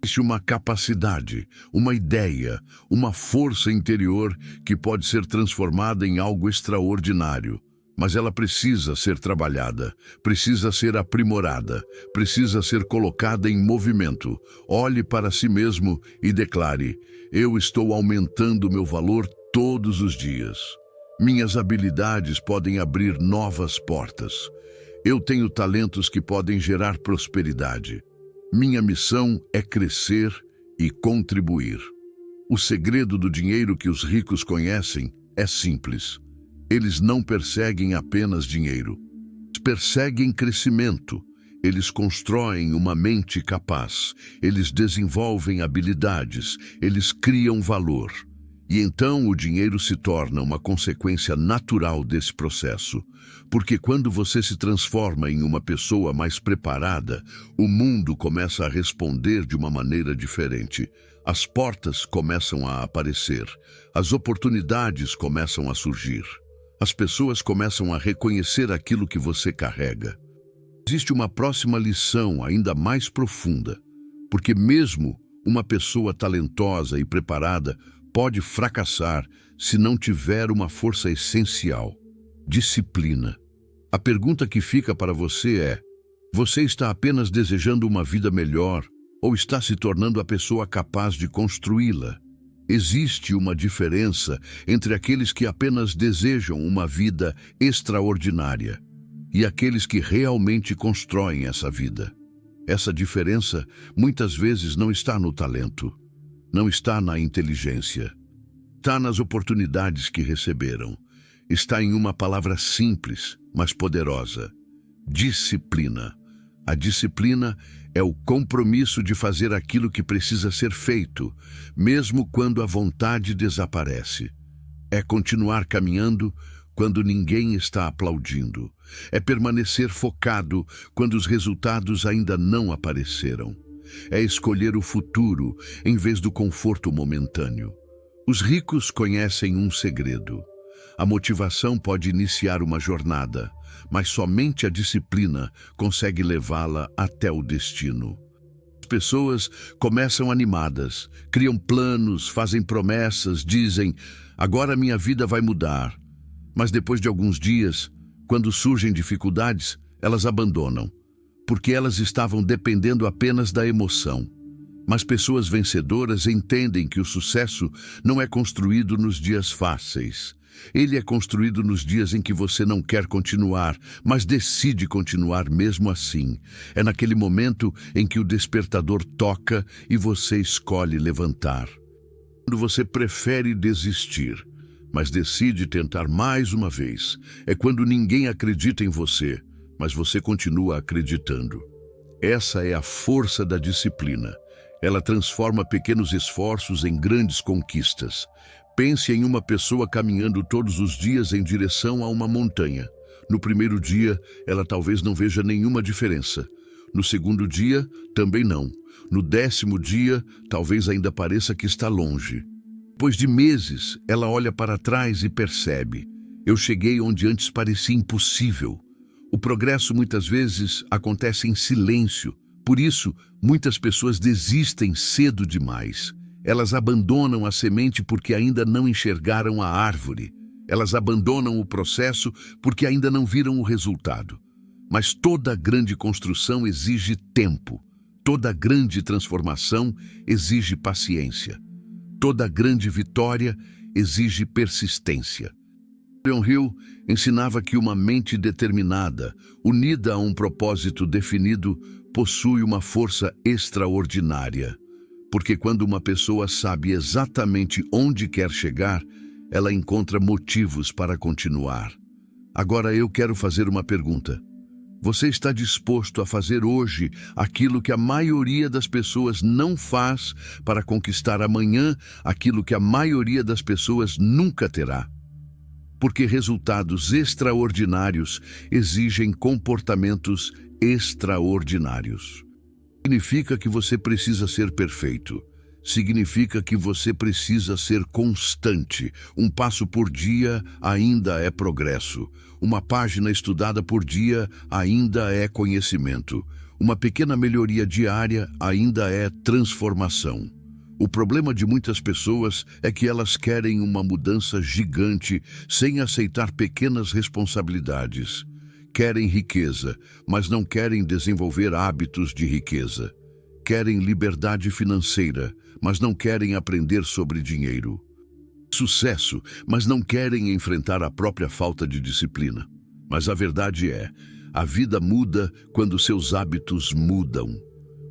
Existe uma capacidade, uma ideia, uma força interior que pode ser transformada em algo extraordinário. Mas ela precisa ser trabalhada, precisa ser aprimorada, precisa ser colocada em movimento. Olhe para si mesmo e declare: eu estou aumentando meu valor todos os dias. Minhas habilidades podem abrir novas portas. Eu tenho talentos que podem gerar prosperidade. Minha missão é crescer e contribuir. O segredo do dinheiro que os ricos conhecem é simples. Eles não perseguem apenas dinheiro. Eles perseguem crescimento. Eles constroem uma mente capaz. Eles desenvolvem habilidades. Eles criam valor. E então o dinheiro se torna uma consequência natural desse processo. Porque quando você se transforma em uma pessoa mais preparada, o mundo começa a responder de uma maneira diferente. As portas começam a aparecer. As oportunidades começam a surgir. As pessoas começam a reconhecer aquilo que você carrega. Existe uma próxima lição ainda mais profunda, porque mesmo uma pessoa talentosa e preparada pode fracassar se não tiver uma força essencial: disciplina. A pergunta que fica para você é: você está apenas desejando uma vida melhor ou está se tornando a pessoa capaz de construí-la? Existe uma diferença entre aqueles que apenas desejam uma vida extraordinária e aqueles que realmente constroem essa vida. Essa diferença muitas vezes não está no talento, não está na inteligência, está nas oportunidades que receberam, está em uma palavra simples, mas poderosa: disciplina. A disciplina é o compromisso de fazer aquilo que precisa ser feito, mesmo quando a vontade desaparece. É continuar caminhando quando ninguém está aplaudindo. É permanecer focado quando os resultados ainda não apareceram. É escolher o futuro em vez do conforto momentâneo. Os ricos conhecem um segredo. A motivação pode iniciar uma jornada, mas somente a disciplina consegue levá-la até o destino. As pessoas começam animadas, criam planos, fazem promessas, dizem: agora minha vida vai mudar. Mas depois de alguns dias, quando surgem dificuldades, elas abandonam, porque elas estavam dependendo apenas da emoção. Mas pessoas vencedoras entendem que o sucesso não é construído nos dias fáceis. Ele é construído nos dias em que você não quer continuar, mas decide continuar mesmo assim. É naquele momento em que o despertador toca e você escolhe levantar. Quando você prefere desistir, mas decide tentar mais uma vez, é quando ninguém acredita em você, mas você continua acreditando. Essa é a força da disciplina. Ela transforma pequenos esforços em grandes conquistas. Pense em uma pessoa caminhando todos os dias em direção a uma montanha. No primeiro dia, ela talvez não veja nenhuma diferença. No segundo dia, também não. No 10º dia, talvez ainda pareça que está longe. Depois de meses, ela olha para trás e percebe: eu cheguei onde antes parecia impossível. O progresso muitas vezes acontece em silêncio. Por isso, muitas pessoas desistem cedo demais. Elas abandonam a semente porque ainda não enxergaram a árvore. Elas abandonam o processo porque ainda não viram o resultado. Mas toda grande construção exige tempo. Toda grande transformação exige paciência. Toda grande vitória exige persistência. Napoleon Hill ensinava que uma mente determinada, unida a um propósito definido, possui uma força extraordinária. Porque quando uma pessoa sabe exatamente onde quer chegar, ela encontra motivos para continuar. Agora eu quero fazer uma pergunta. Você está disposto a fazer hoje aquilo que a maioria das pessoas não faz para conquistar amanhã aquilo que a maioria das pessoas nunca terá? Porque resultados extraordinários exigem comportamentos extraordinários. Significa que você precisa ser perfeito. significa que você precisa ser constante. Um passo por dia ainda é progresso. Uma página estudada por dia ainda é conhecimento. Uma pequena melhoria diária ainda é transformação. O problema de muitas pessoas é que elas querem uma mudança gigante sem aceitar pequenas responsabilidades. Querem riqueza, mas não querem desenvolver hábitos de riqueza. Querem liberdade financeira, mas não querem aprender sobre dinheiro. Sucesso, mas não querem enfrentar a própria falta de disciplina. Mas a verdade é, a vida muda quando seus hábitos mudam.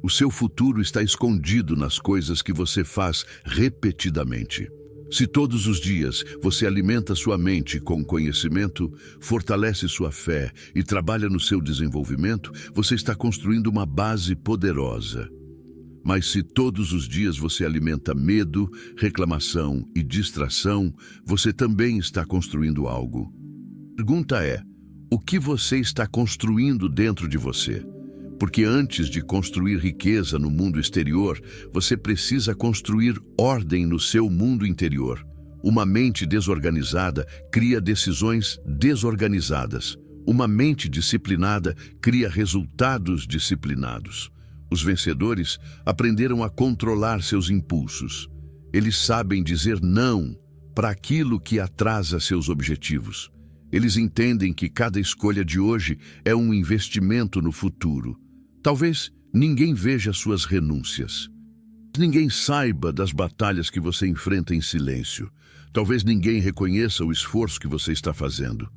O seu futuro está escondido nas coisas que você faz repetidamente. Se todos os dias você alimenta sua mente com conhecimento, fortalece sua fé e trabalha no seu desenvolvimento, você está construindo uma base poderosa. Mas se todos os dias você alimenta medo, reclamação e distração, você também está construindo algo. A pergunta é, o que você está construindo dentro de você? Porque antes de construir riqueza no mundo exterior, você precisa construir ordem no seu mundo interior. Uma mente desorganizada cria decisões desorganizadas. Uma mente disciplinada cria resultados disciplinados. Os vencedores aprenderam a controlar seus impulsos. Eles sabem dizer não para aquilo que atrasa seus objetivos. Eles entendem que cada escolha de hoje é um investimento no futuro. Talvez ninguém veja suas renúncias. Ninguém saiba das batalhas que você enfrenta em silêncio. Talvez ninguém reconheça o esforço que você está fazendo.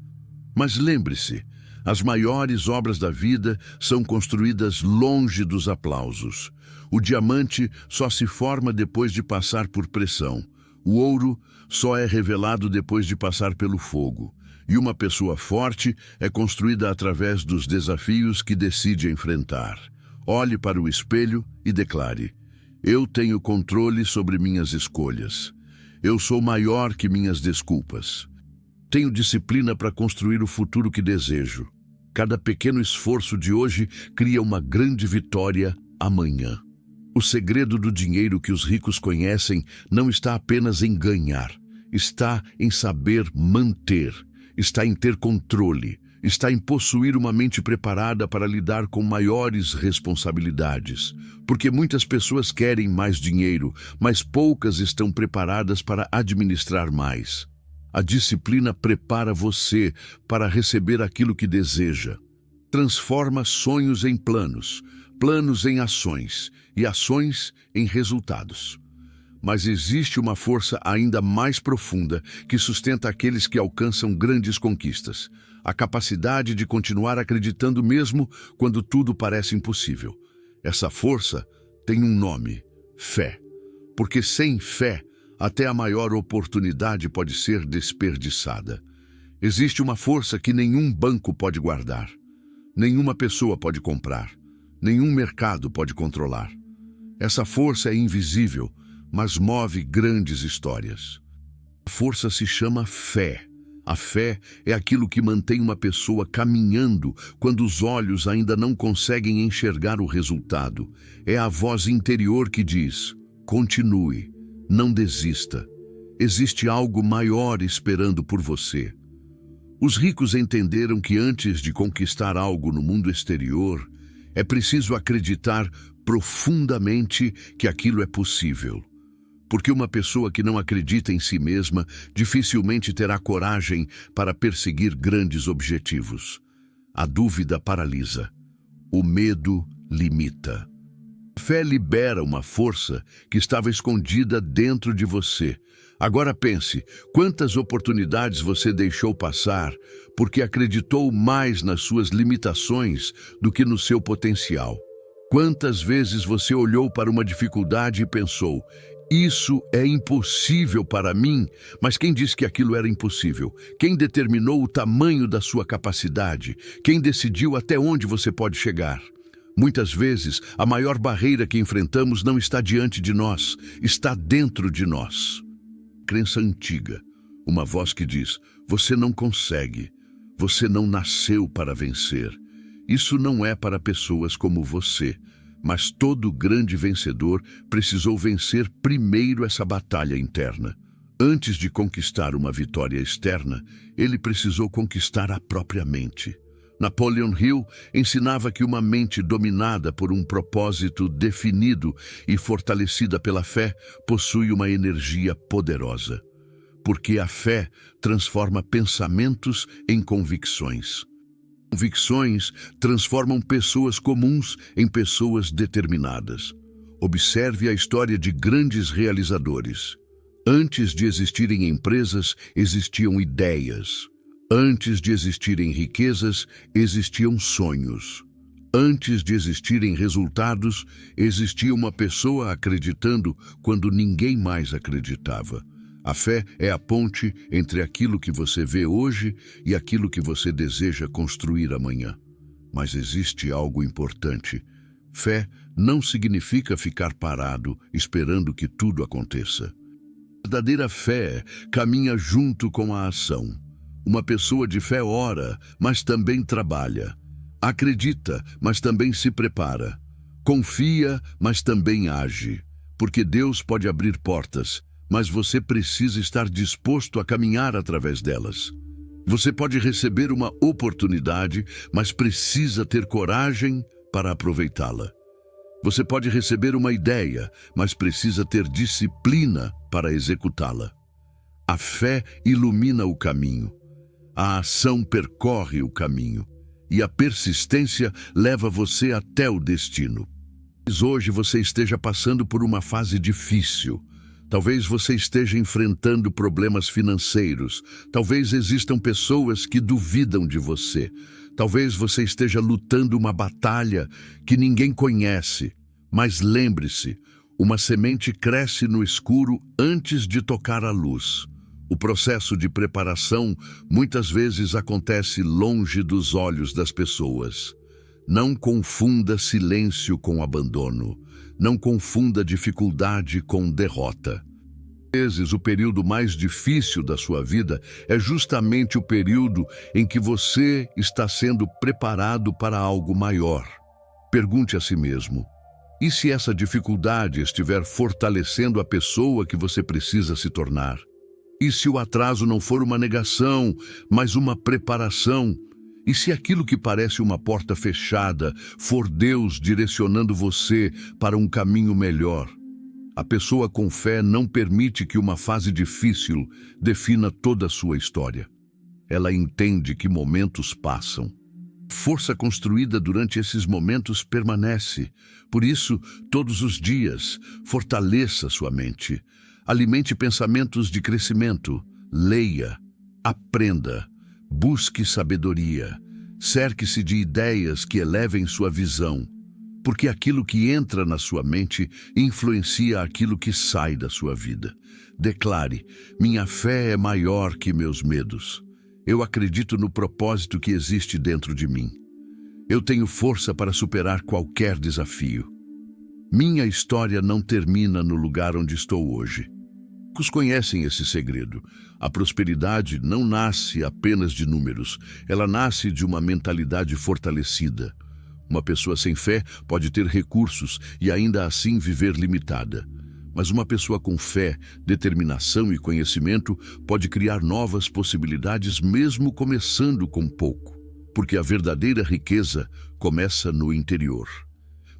Mas lembre-se, as maiores obras da vida são construídas longe dos aplausos. O diamante só se forma depois de passar por pressão. O ouro só é revelado depois de passar pelo fogo. E uma pessoa forte é construída através dos desafios que decide enfrentar. Olhe para o espelho e declare: eu tenho controle sobre minhas escolhas. Eu sou maior que minhas desculpas. Tenho disciplina para construir o futuro que desejo. Cada pequeno esforço de hoje cria uma grande vitória amanhã. O segredo do dinheiro que os ricos conhecem não está apenas em ganhar, está em saber manter. Está em ter controle, está em possuir uma mente preparada para lidar com maiores responsabilidades. Porque muitas pessoas querem mais dinheiro, mas poucas estão preparadas para administrar mais. A disciplina prepara você para receber aquilo que deseja. Transforma sonhos em planos, planos em ações e ações em resultados. Mas existe uma força ainda mais profunda que sustenta aqueles que alcançam grandes conquistas. A capacidade de continuar acreditando mesmo quando tudo parece impossível. Essa força tem um nome: fé. Porque sem fé, até a maior oportunidade pode ser desperdiçada. Existe uma força que nenhum banco pode guardar, nenhuma pessoa pode comprar, nenhum mercado pode controlar. Essa força é invisível, mas move grandes histórias. A força se chama fé. A fé é aquilo que mantém uma pessoa caminhando quando os olhos ainda não conseguem enxergar o resultado. É a voz interior que diz: continue, não desista. Existe algo maior esperando por você. Os ricos entenderam que antes de conquistar algo no mundo exterior, é preciso acreditar profundamente que aquilo é possível. Porque uma pessoa que não acredita em si mesma dificilmente terá coragem para perseguir grandes objetivos. A dúvida paralisa. O medo limita. A fé libera uma força que estava escondida dentro de você. Agora pense, quantas oportunidades você deixou passar porque acreditou mais nas suas limitações do que no seu potencial. Quantas vezes você olhou para uma dificuldade e pensou: isso é impossível para mim, mas quem disse que aquilo era impossível? Quem determinou o tamanho da sua capacidade? Quem decidiu até onde você pode chegar? Muitas vezes, a maior barreira que enfrentamos não está diante de nós, está dentro de nós. Crença antiga, uma voz que diz: você não consegue, você não nasceu para vencer. Isso não é para pessoas como você. Mas todo grande vencedor precisou vencer primeiro essa batalha interna. Antes de conquistar uma vitória externa, ele precisou conquistar a própria mente. Napoleon Hill ensinava que uma mente dominada por um propósito definido e fortalecida pela fé possui uma energia poderosa. Porque a fé transforma pensamentos em convicções. Convicções transformam pessoas comuns em pessoas determinadas. Observe a história de grandes realizadores. Antes de existirem empresas, existiam ideias. Antes de existirem riquezas, existiam sonhos. Antes de existirem resultados, existia uma pessoa acreditando quando ninguém mais acreditava. A fé é a ponte entre aquilo que você vê hoje e aquilo que você deseja construir amanhã. Mas existe algo importante. Fé não significa ficar parado esperando que tudo aconteça. A verdadeira fé caminha junto com a ação. Uma pessoa de fé ora, mas também trabalha. Acredita, mas também se prepara. Confia, mas também age. Porque Deus pode abrir portas, mas você precisa estar disposto a caminhar através delas. Você pode receber uma oportunidade, mas precisa ter coragem para aproveitá-la. Você pode receber uma ideia, mas precisa ter disciplina para executá-la. A fé ilumina o caminho. A ação percorre o caminho. E a persistência leva você até o destino. Talvez hoje você esteja passando por uma fase difícil. Talvez você esteja enfrentando problemas financeiros. Talvez existam pessoas que duvidam de você. Talvez você esteja lutando uma batalha que ninguém conhece. Mas lembre-se, uma semente cresce no escuro antes de tocar a luz. O processo de preparação muitas vezes acontece longe dos olhos das pessoas. Não confunda silêncio com abandono. Não confunda dificuldade com derrota. Às vezes, o período mais difícil da sua vida é justamente o período em que você está sendo preparado para algo maior. Pergunte a si mesmo: e se essa dificuldade estiver fortalecendo a pessoa que você precisa se tornar? E se o atraso não for uma negação, mas uma preparação? E se aquilo que parece uma porta fechada for Deus direcionando você para um caminho melhor? A pessoa com fé não permite que uma fase difícil defina toda a sua história. Ela entende que momentos passam. Força construída durante esses momentos permanece. Por isso, todos os dias, fortaleça sua mente. Alimente pensamentos de crescimento. Leia, aprenda. Busque sabedoria, cerque-se de ideias que elevem sua visão, porque aquilo que entra na sua mente influencia aquilo que sai da sua vida. Declare: minha fé é maior que meus medos. Eu acredito no propósito que existe dentro de mim. Eu tenho força para superar qualquer desafio. Minha história não termina no lugar onde estou hoje. Poucos conhecem esse segredo. A prosperidade não nasce apenas de números, ela nasce de uma mentalidade fortalecida. Uma pessoa sem fé pode ter recursos e ainda assim viver limitada. Mas uma pessoa com fé, determinação e conhecimento pode criar novas possibilidades mesmo começando com pouco. Porque a verdadeira riqueza começa no interior.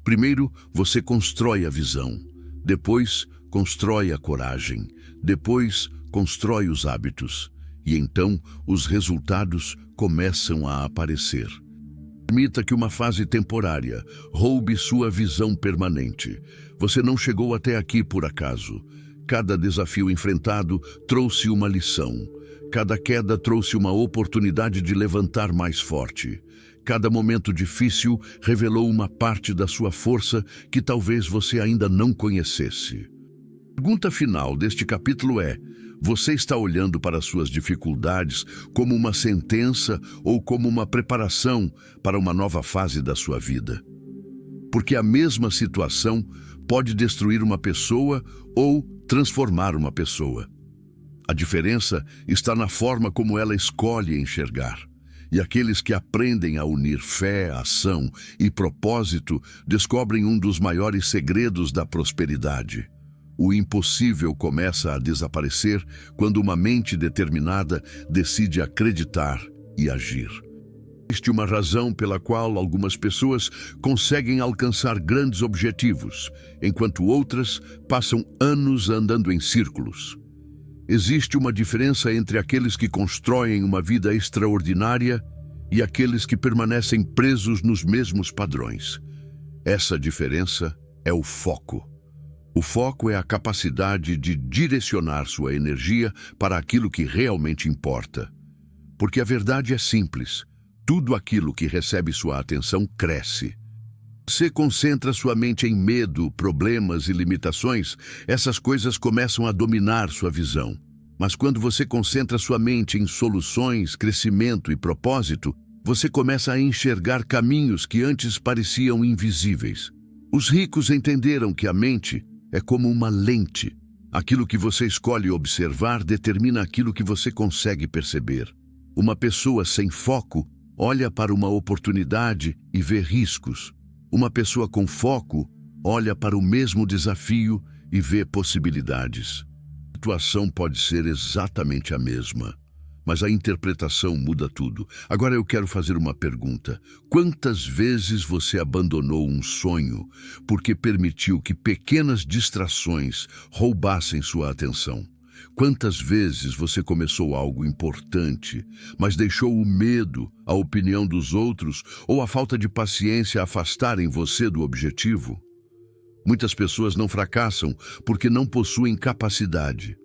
Primeiro, você constrói a visão. Depois, constrói a coragem. Depois, constrói os hábitos. E então, os resultados começam a aparecer. Permita que uma fase temporária roube sua visão permanente. Você não chegou até aqui por acaso. Cada desafio enfrentado trouxe uma lição. Cada queda trouxe uma oportunidade de levantar mais forte. Cada momento difícil revelou uma parte da sua força que talvez você ainda não conhecesse. A pergunta final deste capítulo é: você está olhando para suas dificuldades como uma sentença ou como uma preparação para uma nova fase da sua vida? Porque a mesma situação pode destruir uma pessoa ou transformar uma pessoa. A diferença está na forma como ela escolhe enxergar. E aqueles que aprendem a unir fé, ação e propósito descobrem um dos maiores segredos da prosperidade. O impossível começa a desaparecer quando uma mente determinada decide acreditar e agir. Existe uma razão pela qual algumas pessoas conseguem alcançar grandes objetivos, enquanto outras passam anos andando em círculos. Existe uma diferença entre aqueles que constroem uma vida extraordinária e aqueles que permanecem presos nos mesmos padrões. Essa diferença é o foco. O foco é a capacidade de direcionar sua energia para aquilo que realmente importa. Porque a verdade é simples: tudo aquilo que recebe sua atenção cresce. Você concentra sua mente em medo, problemas e limitações, essas coisas começam a dominar sua visão. Mas quando você concentra sua mente em soluções, crescimento e propósito, você começa a enxergar caminhos que antes pareciam invisíveis. Os ricos entenderam que a mente é como uma lente. Aquilo que você escolhe observar determina aquilo que você consegue perceber. Uma pessoa sem foco olha para uma oportunidade e vê riscos. Uma pessoa com foco olha para o mesmo desafio e vê possibilidades. A situação pode ser exatamente a mesma, mas a interpretação muda tudo. Agora eu quero fazer uma pergunta. Quantas vezes você abandonou um sonho porque permitiu que pequenas distrações roubassem sua atenção? Quantas vezes você começou algo importante, mas deixou o medo, a opinião dos outros ou a falta de paciência afastarem você do objetivo? Muitas pessoas não fracassam porque não possuem capacidade.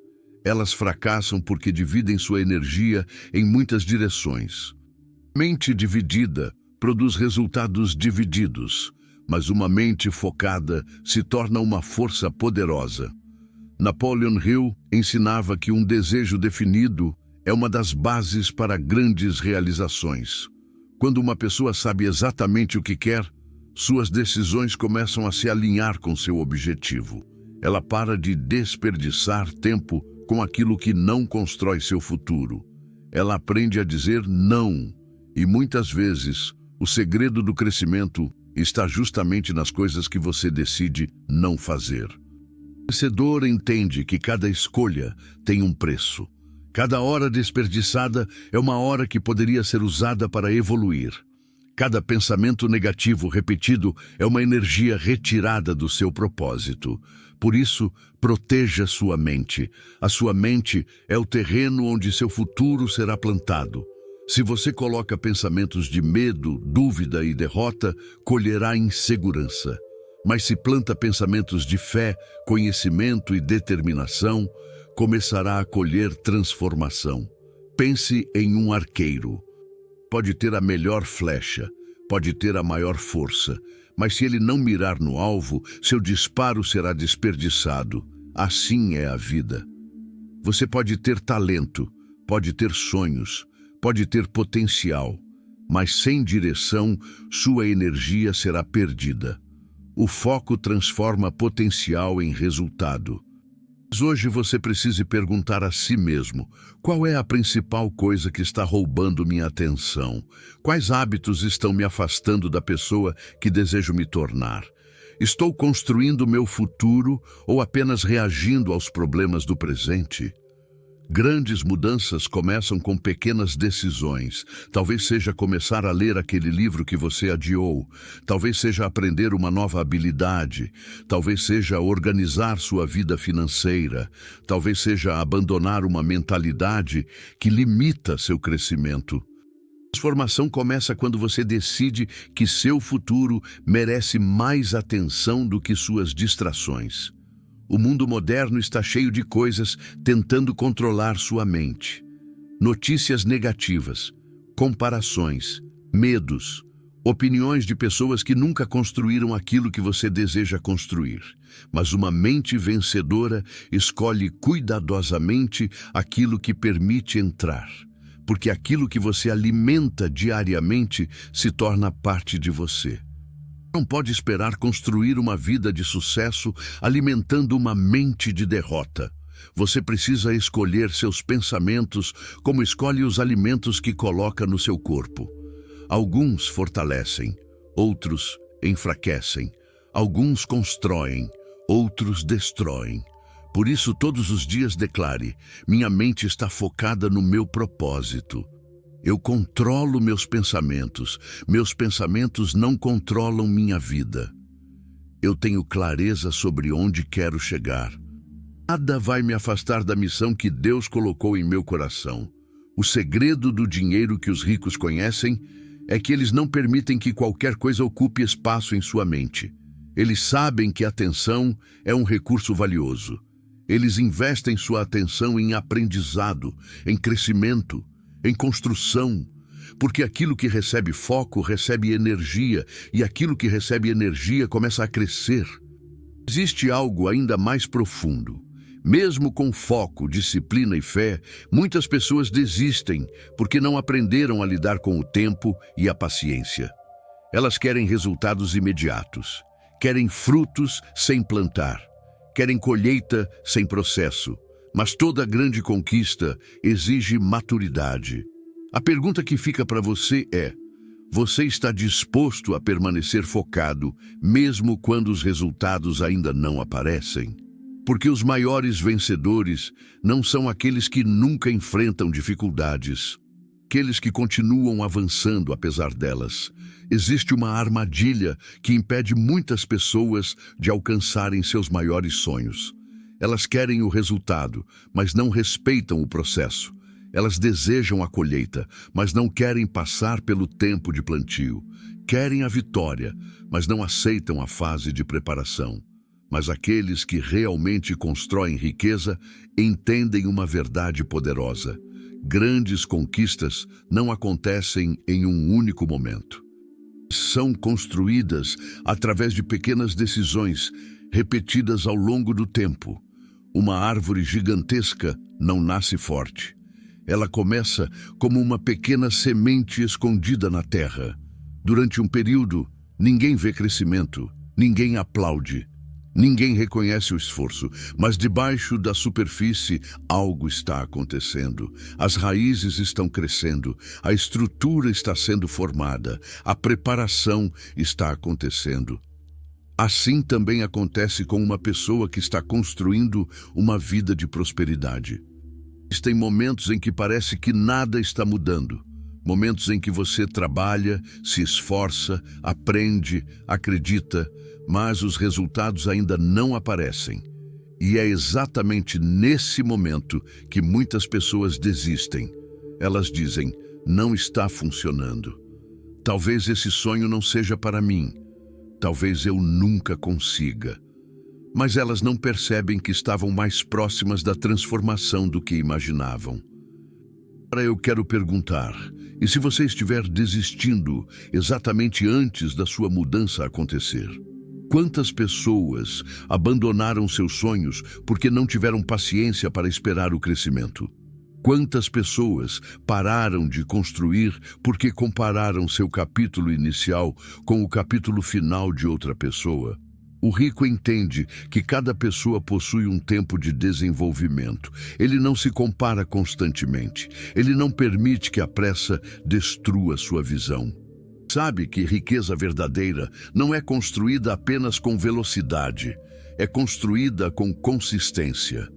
Elas fracassam porque dividem sua energia em muitas direções. Mente dividida produz resultados divididos, mas uma mente focada se torna uma força poderosa. Napoleon Hill ensinava que um desejo definido é uma das bases para grandes realizações. Quando uma pessoa sabe exatamente o que quer, suas decisões começam a se alinhar com seu objetivo. Ela para de desperdiçar tempo com aquilo que não constrói seu futuro. Ela aprende a dizer não, e muitas vezes o segredo do crescimento está justamente nas coisas que você decide não fazer. O vencedor entende que cada escolha tem um preço. Cada hora desperdiçada é uma hora que poderia ser usada para evoluir. Cada pensamento negativo repetido é uma energia retirada do seu propósito. Por isso, proteja sua mente. A sua mente é o terreno onde seu futuro será plantado. Se você coloca pensamentos de medo, dúvida e derrota, colherá insegurança. Mas se planta pensamentos de fé, conhecimento e determinação, começará a colher transformação. Pense em um arqueiro. Pode ter a melhor flecha, pode ter a maior força, mas se ele não mirar no alvo, seu disparo será desperdiçado. Assim é a vida. Você pode ter talento, pode ter sonhos, pode ter potencial, mas sem direção, sua energia será perdida. O foco transforma potencial em resultado. Mas hoje você precisa perguntar a si mesmo: qual é a principal coisa que está roubando minha atenção? Quais hábitos estão me afastando da pessoa que desejo me tornar? Estou construindo meu futuro ou apenas reagindo aos problemas do presente? Grandes mudanças começam com pequenas decisões. Talvez seja começar a ler aquele livro que você adiou. Talvez seja aprender uma nova habilidade. Talvez seja organizar sua vida financeira. Talvez seja abandonar uma mentalidade que limita seu crescimento. A transformação começa quando você decide que seu futuro merece mais atenção do que suas distrações. O mundo moderno está cheio de coisas tentando controlar sua mente. Notícias negativas, comparações, medos, opiniões de pessoas que nunca construíram aquilo que você deseja construir. Mas uma mente vencedora escolhe cuidadosamente aquilo que permite entrar. Porque aquilo que você alimenta diariamente se torna parte de você. Não pode esperar construir uma vida de sucesso alimentando uma mente de derrota. Você precisa escolher seus pensamentos como escolhe os alimentos que coloca no seu corpo. Alguns fortalecem, outros enfraquecem. Alguns constroem, outros destroem. Por isso, todos os dias declare: minha mente está focada no meu propósito. Eu controlo meus pensamentos não controlam minha vida. Eu tenho clareza sobre onde quero chegar. Nada vai me afastar da missão que Deus colocou em meu coração. O segredo do dinheiro que os ricos conhecem é que eles não permitem que qualquer coisa ocupe espaço em sua mente. Eles sabem que a atenção é um recurso valioso. Eles investem sua atenção em aprendizado, em crescimento, em construção, porque aquilo que recebe foco recebe energia, e aquilo que recebe energia começa a crescer. Existe algo ainda mais profundo. Mesmo com foco, disciplina e fé, muitas pessoas desistem porque não aprenderam a lidar com o tempo e a paciência. Elas querem resultados imediatos, querem frutos sem plantar, querem colheita sem processo. Mas toda grande conquista exige maturidade. A pergunta que fica para você é: você está disposto a permanecer focado, mesmo quando os resultados ainda não aparecem? Porque os maiores vencedores não são aqueles que nunca enfrentam dificuldades, aqueles que continuam avançando apesar delas. Existe uma armadilha que impede muitas pessoas de alcançarem seus maiores sonhos. Elas querem o resultado, mas não respeitam o processo. Elas desejam a colheita, mas não querem passar pelo tempo de plantio. Querem a vitória, mas não aceitam a fase de preparação. Mas aqueles que realmente constroem riqueza entendem uma verdade poderosa. Grandes conquistas não acontecem em um único momento. São construídas através de pequenas decisões repetidas ao longo do tempo. Uma árvore gigantesca não nasce forte. Ela começa como uma pequena semente escondida na terra. Durante um período, ninguém vê crescimento, ninguém aplaude, ninguém reconhece o esforço, mas debaixo da superfície algo está acontecendo. As raízes estão crescendo, a estrutura está sendo formada, a preparação está acontecendo. Assim também acontece com uma pessoa que está construindo uma vida de prosperidade. Existem momentos em que parece que nada está mudando. Momentos em que você trabalha, se esforça, aprende, acredita, mas os resultados ainda não aparecem. E é exatamente nesse momento que muitas pessoas desistem. Elas dizem: não está funcionando. Talvez esse sonho não seja para mim. Talvez eu nunca consiga. Mas elas não percebem que estavam mais próximas da transformação do que imaginavam. Agora eu quero perguntar: e se você estiver desistindo exatamente antes da sua mudança acontecer? Quantas pessoas abandonaram seus sonhos porque não tiveram paciência para esperar o crescimento? Quantas pessoas pararam de construir porque compararam seu capítulo inicial com o capítulo final de outra pessoa? O rico entende que cada pessoa possui um tempo de desenvolvimento. Ele não se compara constantemente. Ele não permite que a pressa destrua sua visão. Sabe que riqueza verdadeira não é construída apenas com velocidade, é construída com consistência.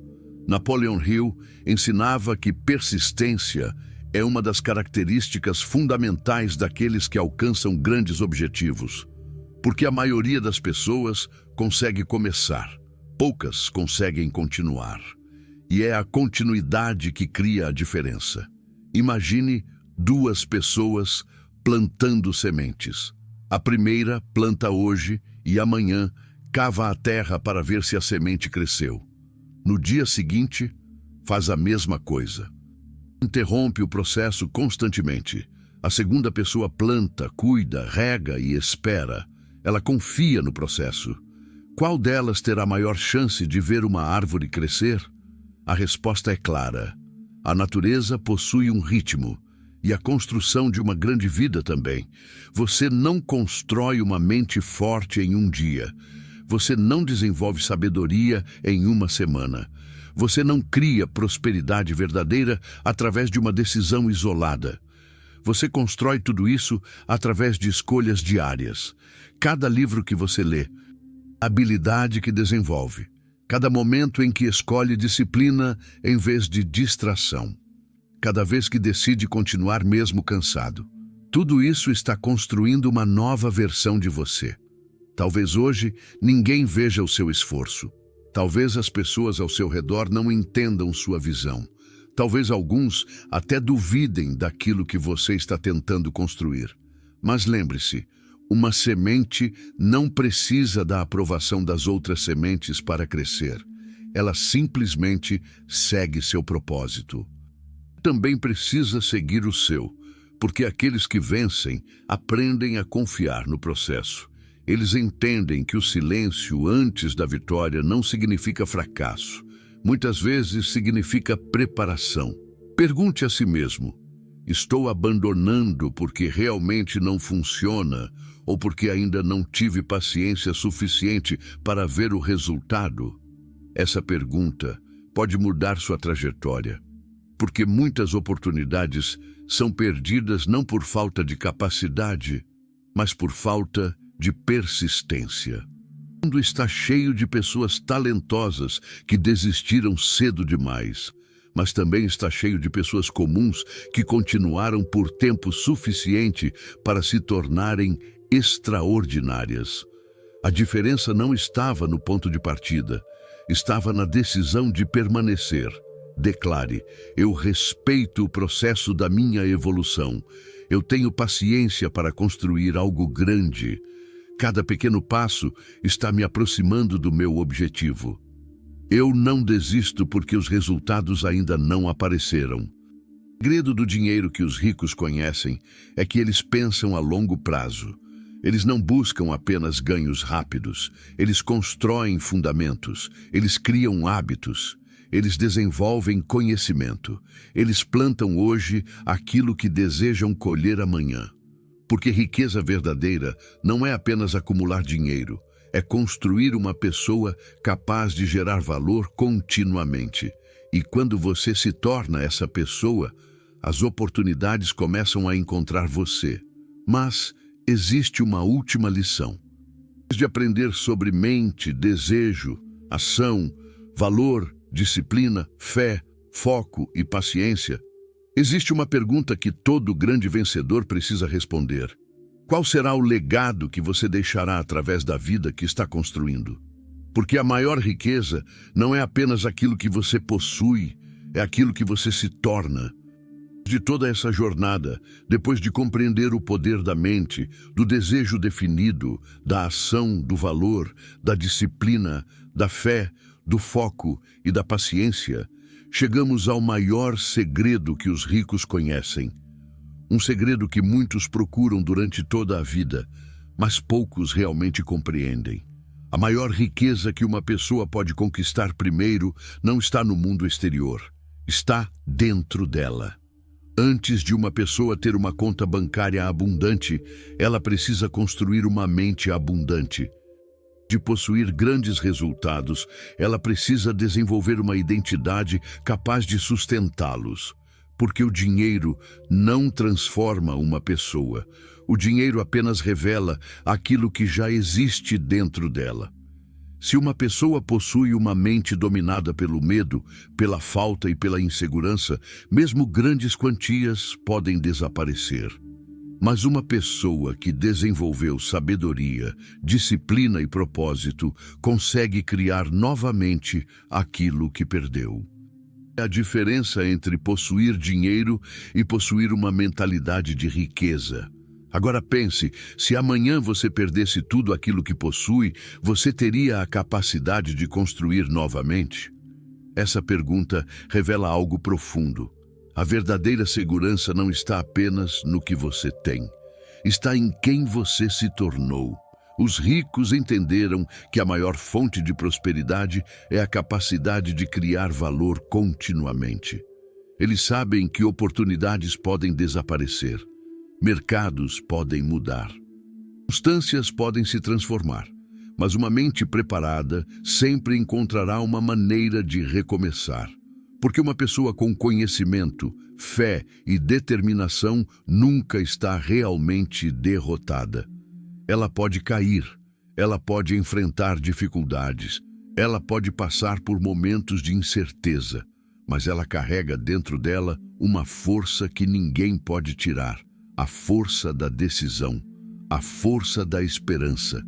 Napoleon Hill ensinava que persistência é uma das características fundamentais daqueles que alcançam grandes objetivos. Porque a maioria das pessoas consegue começar, poucas conseguem continuar. E é a continuidade que cria a diferença. Imagine duas pessoas plantando sementes. A primeira planta hoje e amanhã cava a terra para ver se a semente cresceu. No dia seguinte, faz a mesma coisa. Interrompe o processo constantemente. A segunda pessoa planta, cuida, rega e espera. Ela confia no processo. Qual delas terá maior chance de ver uma árvore crescer? A resposta é clara. A natureza possui um ritmo, e a construção de uma grande vida também. Você não constrói uma mente forte em um dia. Você não desenvolve sabedoria em uma semana. Você não cria prosperidade verdadeira através de uma decisão isolada. Você constrói tudo isso através de escolhas diárias. Cada livro que você lê, habilidade que desenvolve, cada momento em que escolhe disciplina em vez de distração, cada vez que decide continuar mesmo cansado. Tudo isso está construindo uma nova versão de você. Talvez hoje ninguém veja o seu esforço. Talvez as pessoas ao seu redor não entendam sua visão. Talvez alguns até duvidem daquilo que você está tentando construir. Mas lembre-se, uma semente não precisa da aprovação das outras sementes para crescer. Ela simplesmente segue seu propósito. Também precisa seguir o seu, porque aqueles que vencem aprendem a confiar no processo. Eles entendem que o silêncio antes da vitória não significa fracasso. Muitas vezes significa preparação. Pergunte a si mesmo: estou abandonando porque realmente não funciona ou porque ainda não tive paciência suficiente para ver o resultado? Essa pergunta pode mudar sua trajetória, porque muitas oportunidades são perdidas não por falta de capacidade, mas por falta de persistência. O mundo está cheio de pessoas talentosas que desistiram cedo demais, mas também está cheio de pessoas comuns que continuaram por tempo suficiente para se tornarem extraordinárias. A diferença não estava no ponto de partida, estava na decisão de permanecer. Declare: eu respeito o processo da minha evolução. Eu tenho paciência para construir algo grande. Cada pequeno passo está me aproximando do meu objetivo. Eu não desisto porque os resultados ainda não apareceram. O segredo do dinheiro que os ricos conhecem é que eles pensam a longo prazo. Eles não buscam apenas ganhos rápidos. Eles constroem fundamentos. Eles criam hábitos. Eles desenvolvem conhecimento. Eles plantam hoje aquilo que desejam colher amanhã. Porque riqueza verdadeira não é apenas acumular dinheiro, é construir uma pessoa capaz de gerar valor continuamente. E quando você se torna essa pessoa, as oportunidades começam a encontrar você. Mas existe uma última lição. Depois de aprender sobre mente, desejo, ação, valor, disciplina, fé, foco e paciência, existe uma pergunta que todo grande vencedor precisa responder. Qual será o legado que você deixará através da vida que está construindo? Porque a maior riqueza não é apenas aquilo que você possui, é aquilo que você se torna. De toda essa jornada, depois de compreender o poder da mente, do desejo definido, da ação, do valor, da disciplina, da fé, do foco e da paciência, chegamos ao maior segredo que os ricos conhecem. Um segredo que muitos procuram durante toda a vida, mas poucos realmente compreendem. A maior riqueza que uma pessoa pode conquistar primeiro não está no mundo exterior, está dentro dela. Antes de uma pessoa ter uma conta bancária abundante, ela precisa construir uma mente abundante. De possuir grandes resultados, ela precisa desenvolver uma identidade capaz de sustentá-los. Porque o dinheiro não transforma uma pessoa. O dinheiro apenas revela aquilo que já existe dentro dela. Se uma pessoa possui uma mente dominada pelo medo, pela falta e pela insegurança, mesmo grandes quantias podem desaparecer. Mas uma pessoa que desenvolveu sabedoria, disciplina e propósito consegue criar novamente aquilo que perdeu. É a diferença entre possuir dinheiro e possuir uma mentalidade de riqueza. Agora pense, se amanhã você perdesse tudo aquilo que possui, você teria a capacidade de construir novamente? Essa pergunta revela algo profundo. A verdadeira segurança não está apenas no que você tem, está em quem você se tornou. Os ricos entenderam que a maior fonte de prosperidade é a capacidade de criar valor continuamente. Eles sabem que oportunidades podem desaparecer, mercados podem mudar, circunstâncias podem se transformar, Mas uma mente preparada sempre encontrará uma maneira de recomeçar. Porque uma pessoa com conhecimento, fé e determinação nunca está realmente derrotada. Ela pode cair, ela pode enfrentar dificuldades, ela pode passar por momentos de incerteza, mas ela carrega dentro dela uma força que ninguém pode tirar, a força da decisão, a força da esperança,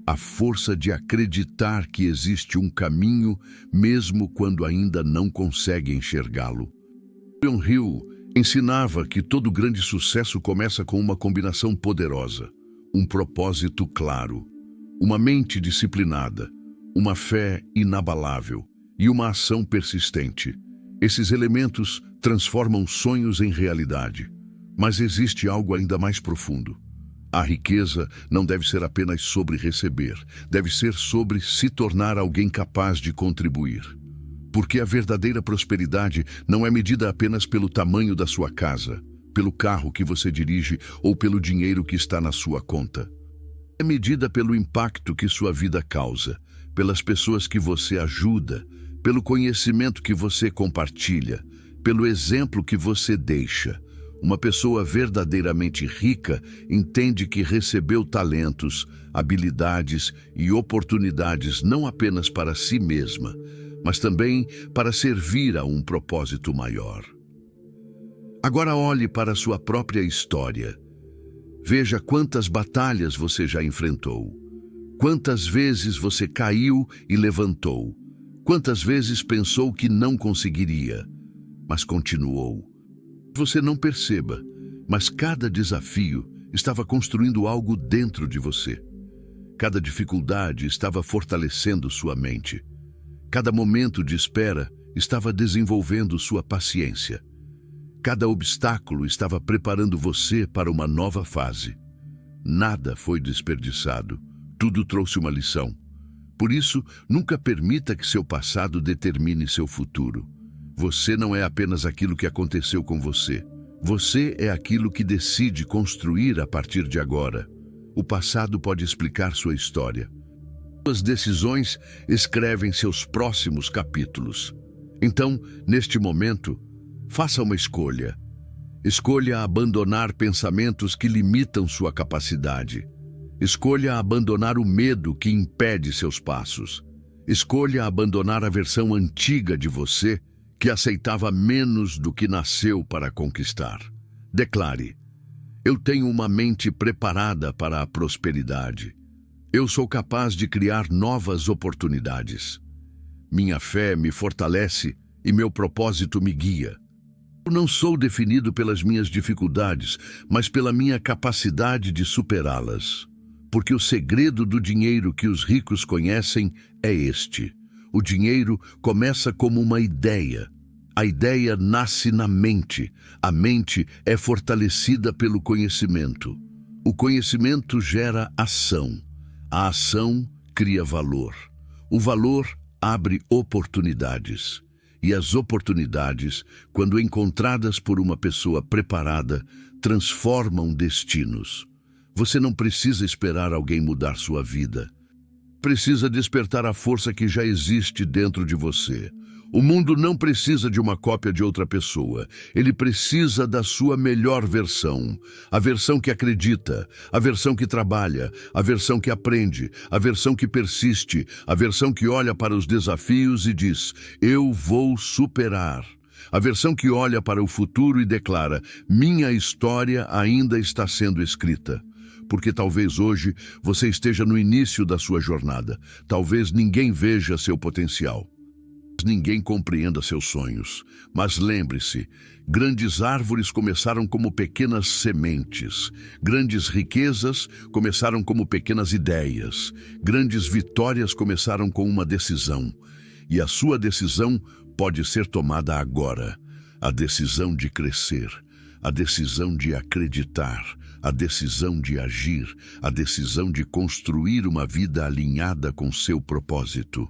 a força de acreditar que existe um caminho mesmo quando ainda não consegue enxergá-lo. Napoleon Hill ensinava que todo grande sucesso começa com uma combinação poderosa, um propósito claro, uma mente disciplinada, uma fé inabalável e uma ação persistente. Esses elementos transformam sonhos em realidade. Mas existe algo ainda mais profundo. A riqueza não deve ser apenas sobre receber, deve ser sobre se tornar alguém capaz de contribuir. Porque a verdadeira prosperidade não é medida apenas pelo tamanho da sua casa, pelo carro que você dirige ou pelo dinheiro que está na sua conta. É medida pelo impacto que sua vida causa, pelas pessoas que você ajuda, pelo conhecimento que você compartilha, pelo exemplo que você deixa. Uma pessoa verdadeiramente rica entende que recebeu talentos, habilidades e oportunidades não apenas para si mesma, mas também para servir a um propósito maior. Agora olhe para a sua própria história. Veja quantas batalhas você já enfrentou. Quantas vezes você caiu e levantou. Quantas vezes pensou que não conseguiria, mas continuou. Você não perceba, mas cada desafio estava construindo algo dentro de você. Cada dificuldade estava fortalecendo sua mente. Cada momento de espera estava desenvolvendo sua paciência. Cada obstáculo estava preparando você para uma nova fase. Nada foi desperdiçado, tudo trouxe uma lição. Por isso, nunca permita que seu passado determine seu futuro. Você não é apenas aquilo que aconteceu com você. Você é aquilo que decide construir a partir de agora. O passado pode explicar sua história. Suas decisões escrevem seus próximos capítulos. Então, neste momento, faça uma escolha. Escolha abandonar pensamentos que limitam sua capacidade. Escolha abandonar o medo que impede seus passos. Escolha abandonar a versão antiga de você que aceitava menos do que nasceu para conquistar. Declare: eu tenho uma mente preparada para a prosperidade. Eu sou capaz de criar novas oportunidades. Minha fé me fortalece e meu propósito me guia. Eu não sou definido pelas minhas dificuldades, mas pela minha capacidade de superá-las. Porque o segredo do dinheiro que os ricos conhecem é este. O dinheiro começa como uma ideia. A ideia nasce na mente. A mente é fortalecida pelo conhecimento. O conhecimento gera ação. A ação cria valor. O valor abre oportunidades. E as oportunidades, quando encontradas por uma pessoa preparada, transformam destinos. Você não precisa esperar alguém mudar sua vida. Precisa despertar a força que já existe dentro de você. O mundo não precisa de uma cópia de outra pessoa. Ele precisa da sua melhor versão. A versão que acredita, a versão que trabalha, a versão que aprende, a versão que persiste, a versão que olha para os desafios e diz: eu vou superar. A versão que olha para o futuro e declara: minha história ainda está sendo escrita. Porque talvez hoje você esteja no início da sua jornada. Talvez ninguém veja seu potencial. Ninguém compreenda seus sonhos. Mas lembre-se, grandes árvores começaram como pequenas sementes. Grandes riquezas começaram como pequenas ideias. Grandes vitórias começaram com uma decisão. E a sua decisão pode ser tomada agora. A decisão de crescer. A decisão de acreditar, a decisão de agir, a decisão de construir uma vida alinhada com seu propósito.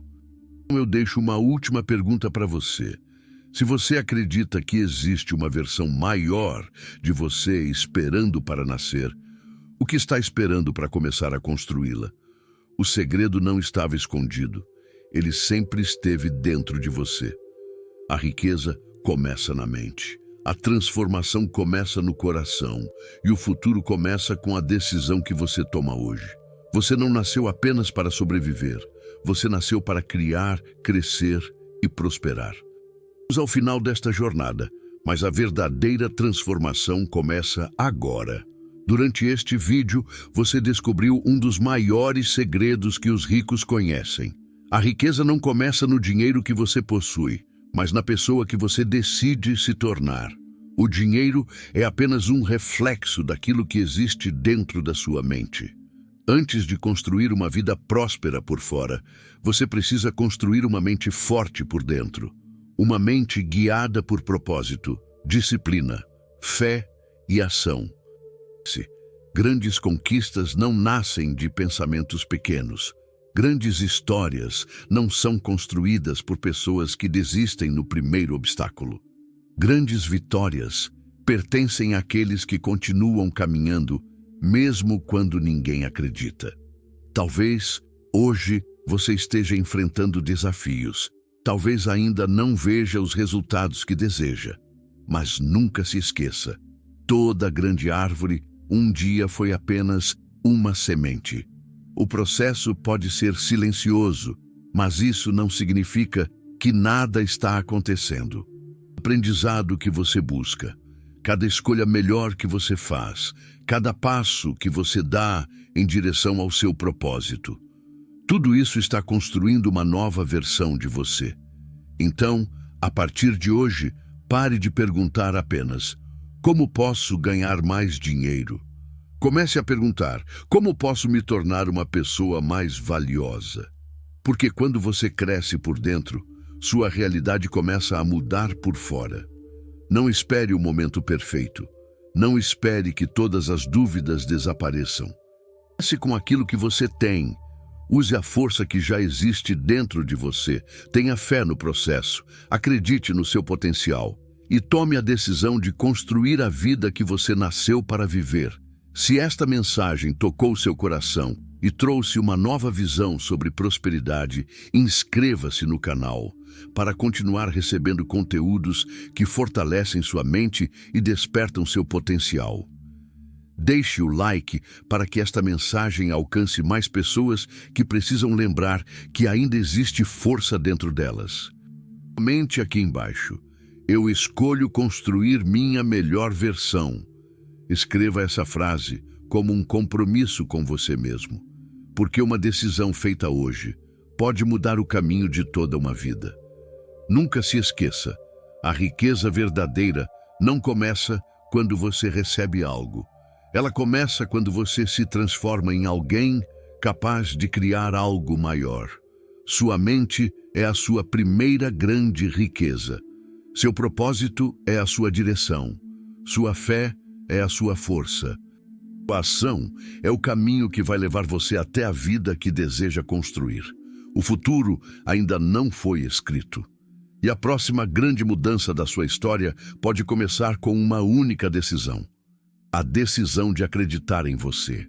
Eu deixo uma última pergunta para você. Se você acredita que existe uma versão maior de você esperando para nascer, o que está esperando para começar a construí-la? O segredo não estava escondido. Ele sempre esteve dentro de você. A riqueza começa na mente. A transformação começa no coração. E o futuro começa com a decisão que você toma hoje. Você não nasceu apenas para sobreviver. Você nasceu para criar, crescer e prosperar. Estamos ao final desta jornada, mas a verdadeira transformação começa agora. Durante este vídeo, você descobriu um dos maiores segredos que os ricos conhecem. A riqueza não começa no dinheiro que você possui, mas na pessoa que você decide se tornar. O dinheiro é apenas um reflexo daquilo que existe dentro da sua mente. Antes de construir uma vida próspera por fora, você precisa construir uma mente forte por dentro. Uma mente guiada por propósito, disciplina, fé e ação. Grandes conquistas não nascem de pensamentos pequenos. Grandes histórias não são construídas por pessoas que desistem no primeiro obstáculo. Grandes vitórias pertencem àqueles que continuam caminhando, mesmo quando ninguém acredita. Talvez, hoje, você esteja enfrentando desafios. Talvez ainda não veja os resultados que deseja. Mas nunca se esqueça, toda grande árvore um dia foi apenas uma semente. O processo pode ser silencioso, mas isso não significa que nada está acontecendo. O aprendizado que você busca, cada escolha melhor que você faz, cada passo que você dá em direção ao seu propósito. Tudo isso está construindo uma nova versão de você. Então, a partir de hoje, pare de perguntar apenas: como posso ganhar mais dinheiro? Comece a perguntar: como posso me tornar uma pessoa mais valiosa? Porque quando você cresce por dentro, sua realidade começa a mudar por fora. Não espere o momento perfeito. Não espere que todas as dúvidas desapareçam. Comece com aquilo que você tem. Use a força que já existe dentro de você. Tenha fé no processo. Acredite no seu potencial. E tome a decisão de construir a vida que você nasceu para viver. Se esta mensagem tocou seu coração e trouxe uma nova visão sobre prosperidade, inscreva-se no canal para continuar recebendo conteúdos que fortalecem sua mente e despertam seu potencial. Deixe o like para que esta mensagem alcance mais pessoas que precisam lembrar que ainda existe força dentro delas. Comente aqui embaixo: eu escolho construir minha melhor versão. Escreva essa frase como um compromisso com você mesmo, porque uma decisão feita hoje pode mudar o caminho de toda uma vida. Nunca se esqueça, a riqueza verdadeira não começa quando você recebe algo. Ela começa quando você se transforma em alguém capaz de criar algo maior. Sua mente é a sua primeira grande riqueza. Seu propósito é a sua direção. Sua fé é a sua força. A ação é o caminho que vai levar você até a vida que deseja construir. O futuro ainda não foi escrito. E a próxima grande mudança da sua história pode começar com uma única decisão: a decisão de acreditar em você.